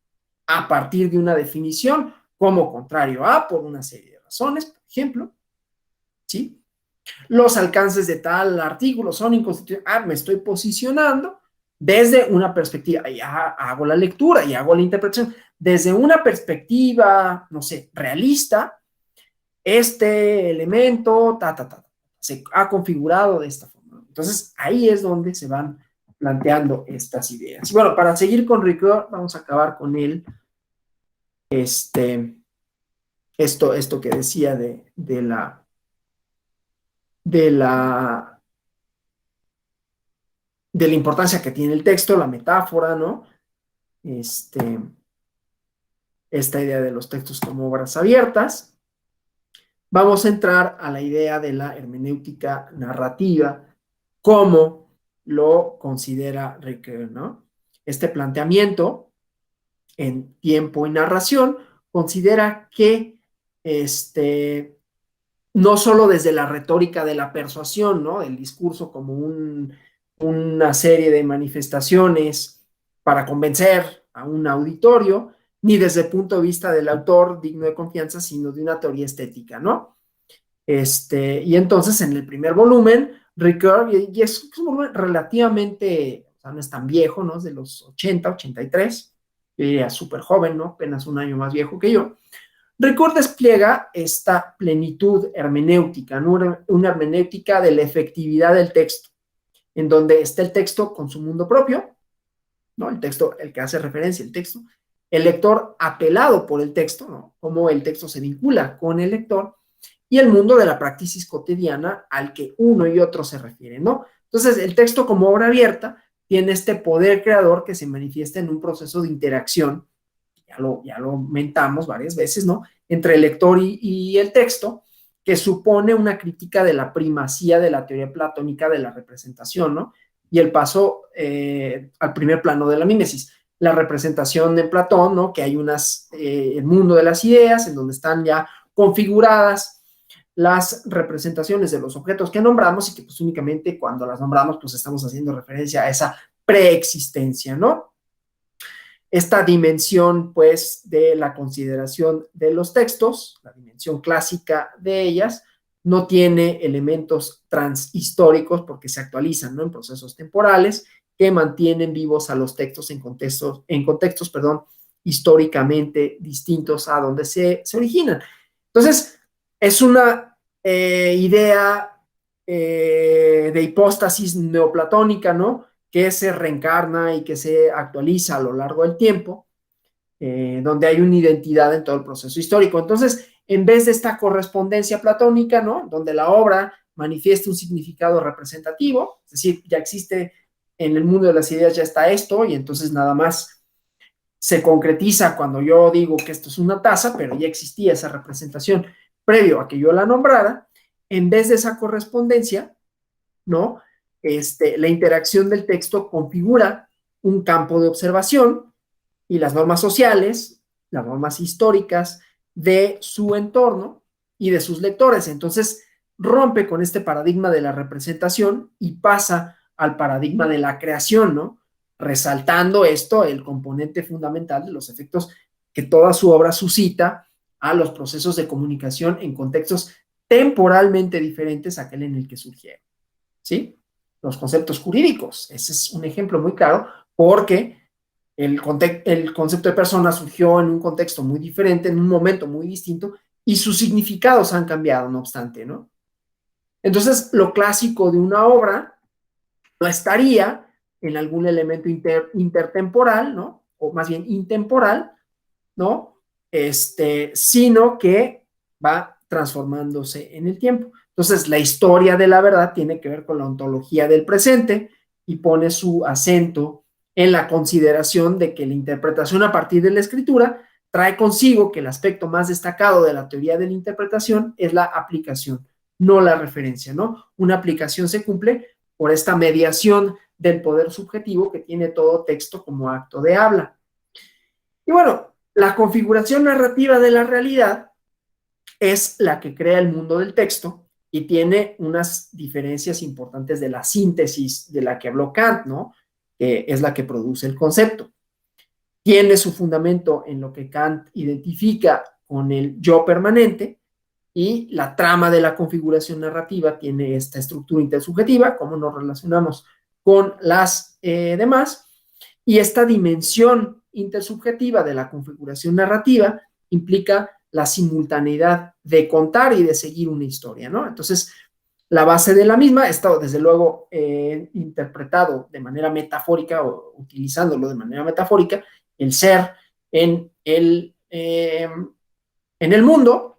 a partir de una definición como contrario a por una serie de razones, por ejemplo, ¿sí? Los alcances de tal artículo son inconstitucionales. Me estoy posicionando desde una perspectiva, ya hago la lectura y hago la interpretación. Desde una perspectiva, no sé, realista, este elemento, se ha configurado de esta forma. Entonces, ahí es donde se van planteando estas ideas. Y bueno, para seguir con Ricoeur, vamos a acabar con él, esto que decía de la importancia que tiene el texto, la metáfora, ¿no? Esta idea de los textos como obras abiertas. Vamos a entrar a la idea de la hermenéutica narrativa, como lo considera Ricoeur, ¿no? Este planteamiento en tiempo y narración considera que no solo desde la retórica de la persuasión, ¿no? El discurso como una serie de manifestaciones para convencer a un auditorio, ni desde el punto de vista del autor digno de confianza, sino de una teoría estética, ¿no? Y entonces en el primer volumen, Ricoeur, y es un volumen relativamente, o sea, no es tan viejo, ¿no? Es de los 80, 83, yo diría súper joven, ¿no? Apenas un año más viejo que yo. Ricoeur despliega esta plenitud hermenéutica, ¿no? Una hermenéutica de la efectividad del texto, en donde está el texto con su mundo propio, ¿no? El texto, el que hace referencia, el texto, el lector apelado por el texto, ¿no? Cómo el texto se vincula con el lector, y el mundo de la praxis cotidiana al que uno y otro se refieren, ¿no? Entonces, el texto como obra abierta tiene este poder creador que se manifiesta en un proceso de interacción, ya lo mentamos varias veces, ¿no? Entre el lector y el texto, que supone una crítica de la primacía de la teoría platónica de la representación, ¿no? Y el paso al primer plano de la mímesis. La representación de Platón, ¿no? Que hay el mundo de las ideas, en donde están ya configuradas las representaciones de los objetos que nombramos y que pues únicamente cuando las nombramos pues estamos haciendo referencia a esa preexistencia, ¿no? Esta dimensión pues de la consideración de los textos, la dimensión clásica de ellas, no tiene elementos transhistóricos porque se actualizan, ¿no? En procesos temporales que mantienen vivos a los textos en contextos, históricamente distintos a donde se originan. Entonces, es una idea de hipóstasis neoplatónica, ¿no? Que se reencarna y que se actualiza a lo largo del tiempo, donde hay una identidad en todo el proceso histórico. Entonces, en vez de esta correspondencia platónica, ¿no? Donde la obra manifiesta un significado representativo, es decir, ya existe en el mundo de las ideas, ya está esto, y entonces nada más se concretiza cuando yo digo que esto es una taza, pero ya existía esa representación previo a que yo la nombrara. En vez de esa correspondencia, ¿no? La interacción del texto configura un campo de observación y las normas sociales, las normas históricas de su entorno y de sus lectores. Entonces, rompe con este paradigma de la representación y pasa al paradigma de la creación, ¿no? Resaltando esto, el componente fundamental de los efectos que toda su obra suscita a los procesos de comunicación en contextos temporalmente diferentes a aquel en el que surgieron, ¿sí? Los conceptos jurídicos, ese es un ejemplo muy claro, porque el concepto de persona surgió en un contexto muy diferente, en un momento muy distinto, y sus significados han cambiado, no obstante, ¿no? Entonces, lo clásico de una obra no estaría en algún elemento intertemporal, ¿no? O más bien intemporal, ¿no? Sino que va transformándose en el tiempo. Entonces, la historia de la verdad tiene que ver con la ontología del presente y pone su acento en la consideración de que la interpretación a partir de la escritura trae consigo que el aspecto más destacado de la teoría de la interpretación es la aplicación, no la referencia, ¿no? Una aplicación se cumple por esta mediación del poder subjetivo que tiene todo texto como acto de habla. Y bueno, la configuración narrativa de la realidad es la que crea el mundo del texto y tiene unas diferencias importantes de la síntesis de la que habló Kant, ¿no? Es la que produce el concepto. Tiene su fundamento en lo que Kant identifica con el yo permanente y la trama de la configuración narrativa tiene esta estructura intersubjetiva, cómo nos relacionamos con las demás, y esta dimensión intersubjetiva de la configuración narrativa implica la simultaneidad de contar y de seguir una historia, ¿no? Entonces, la base de la misma está, desde luego, interpretado de manera metafórica o utilizándolo de manera metafórica, el ser en el mundo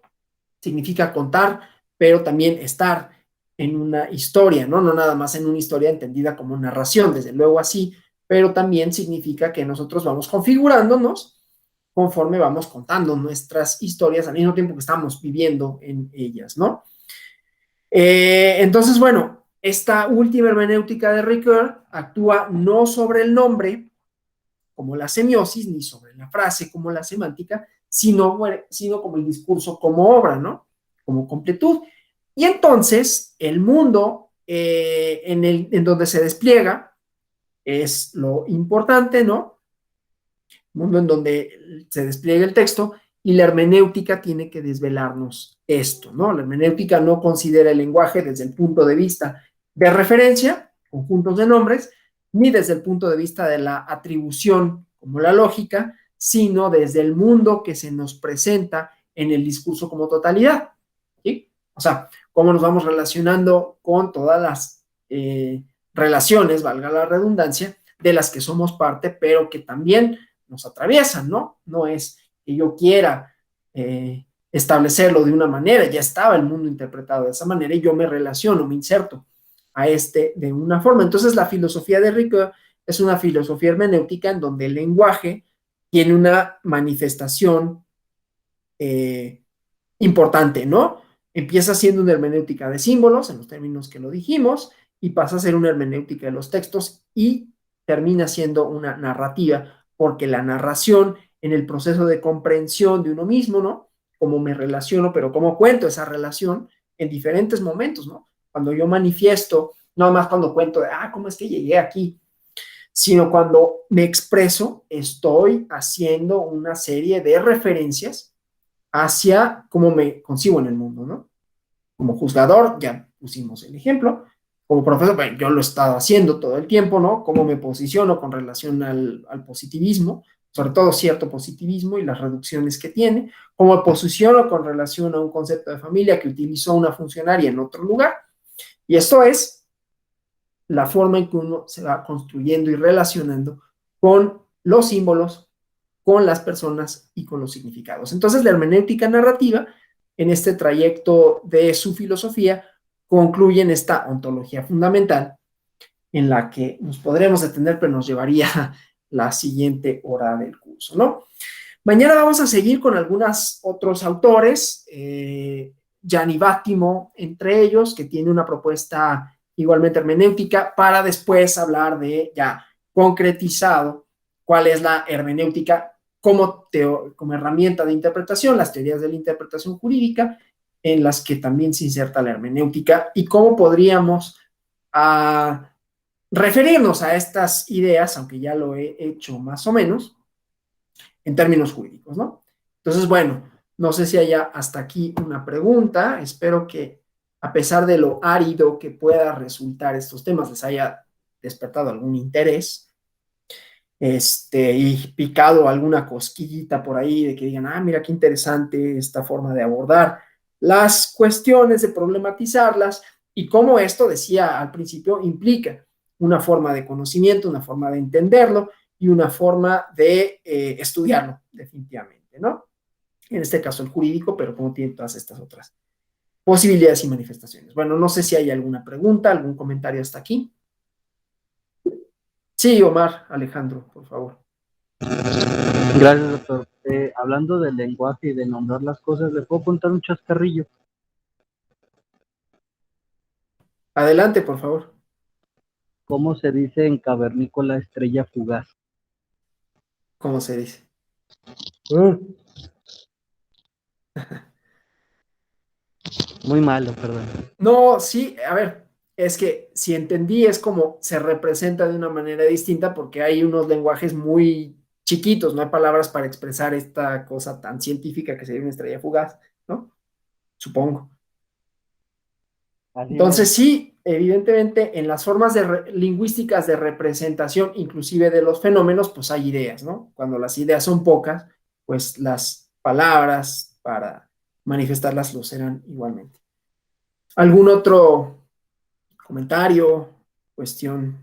significa contar, pero también estar en una historia, ¿no? No nada más en una historia entendida como narración, desde luego así, pero también significa que nosotros vamos configurándonos conforme vamos contando nuestras historias al mismo tiempo que estamos viviendo en ellas, ¿no? Entonces, bueno, esta última hermenéutica de Ricoeur actúa no sobre el nombre, como la semiosis, ni sobre la frase como la semántica, sino como el discurso como obra, ¿no? Como completud. Y entonces, el mundo en donde se despliega es lo importante, ¿no? Mundo en donde se despliega el texto y la hermenéutica tiene que desvelarnos esto, ¿no? La hermenéutica no considera el lenguaje desde el punto de vista de referencia, conjuntos de nombres, ni desde el punto de vista de la atribución como la lógica, sino desde el mundo que se nos presenta en el discurso como totalidad, ¿sí? O sea, cómo nos vamos relacionando con todas las relaciones, valga la redundancia, de las que somos parte, pero que también nos atraviesan, ¿no? No es que yo quiera establecerlo de una manera, ya estaba el mundo interpretado de esa manera y yo me relaciono, me inserto a de una forma. Entonces, la filosofía de Ricoeur es una filosofía hermenéutica en donde el lenguaje tiene una manifestación importante, ¿no? Empieza siendo una hermenéutica de símbolos, en los términos que lo dijimos, y pasa a ser una hermenéutica de los textos y termina siendo una narrativa, porque la narración en el proceso de comprensión de uno mismo, ¿no? Cómo me relaciono, pero cómo cuento esa relación en diferentes momentos, ¿no? Cuando yo manifiesto, no más cuando cuento de, ¿cómo es que llegué aquí? Sino cuando me expreso, estoy haciendo una serie de referencias hacia cómo me concibo en el mundo, ¿no? Como juzgador, ya pusimos el ejemplo. Como profesor, pues, yo lo he estado haciendo todo el tiempo, ¿no? Cómo me posiciono con relación al positivismo, sobre todo cierto positivismo y las reducciones que tiene. Cómo me posiciono con relación a un concepto de familia que utilizó una funcionaria en otro lugar. Y esto es la forma en que uno se va construyendo y relacionando con los símbolos, con las personas y con los significados. Entonces, la hermenéutica narrativa, en este trayecto de su filosofía, concluye en esta ontología fundamental en la que nos podremos detener, pero nos llevaría la siguiente hora del curso, ¿no? Mañana vamos a seguir con algunos otros autores, Gianni Vattimo entre ellos, que tiene una propuesta igualmente hermenéutica, para después hablar de ya concretizado cuál es la hermenéutica como herramienta de interpretación, las teorías de la interpretación jurídica, en las que también se inserta la hermenéutica, y cómo podríamos referirnos a estas ideas, aunque ya lo he hecho más o menos, en términos jurídicos, ¿no? Entonces, bueno, no sé si haya hasta aquí una pregunta. Espero que, a pesar de lo árido que pueda resultar estos temas, les haya despertado algún interés, y picado alguna cosquillita por ahí de que digan, mira qué interesante esta forma de abordar las cuestiones, de problematizarlas, y cómo esto, decía al principio, implica una forma de conocimiento, una forma de entenderlo y una forma de estudiarlo, definitivamente, ¿no? En este caso el jurídico, pero como tiene todas estas otras posibilidades y manifestaciones. Bueno, no sé si hay alguna pregunta, algún comentario hasta aquí. Sí, Omar, Alejandro, por favor. Gracias, doctor. Hablando del lenguaje y de nombrar las cosas, ¿le puedo contar un chascarrillo? Adelante, por favor. ¿Cómo se dice en cavernícola estrella fugaz? ¿Cómo se dice? Muy malo, perdón. No, sí, a ver, es que si entendí es como se representa de una manera distinta porque hay unos lenguajes muy chiquitos, no hay palabras para expresar esta cosa tan científica que sería una estrella fugaz, ¿no? Supongo. Así Entonces, mero. sí, evidentemente en las formas lingüísticas de representación, inclusive de los fenómenos, pues hay ideas, ¿no? Cuando las ideas son pocas, pues las palabras para manifestarlas lo serán igualmente. ¿Algún otro comentario, cuestión?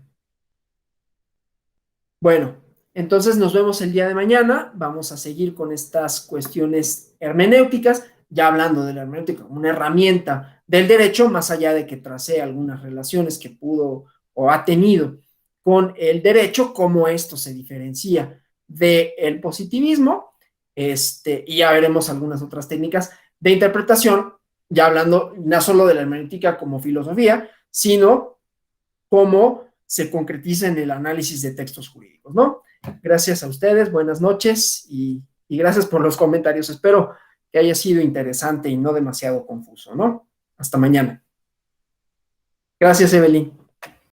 Bueno, entonces nos vemos el día de mañana. Vamos a seguir con estas cuestiones hermenéuticas, ya hablando de la hermenéutica como una herramienta del derecho, más allá de que tracé algunas relaciones que pudo o ha tenido con el derecho, cómo esto se diferencia del positivismo, y ya veremos algunas otras técnicas de interpretación, ya hablando no solo de la hermenéutica como filosofía, sino cómo se concretiza en el análisis de textos jurídicos, ¿no? Gracias a ustedes, buenas noches y gracias por los comentarios. Espero que haya sido interesante y no demasiado confuso, ¿no? Hasta mañana. Gracias, Evelyn.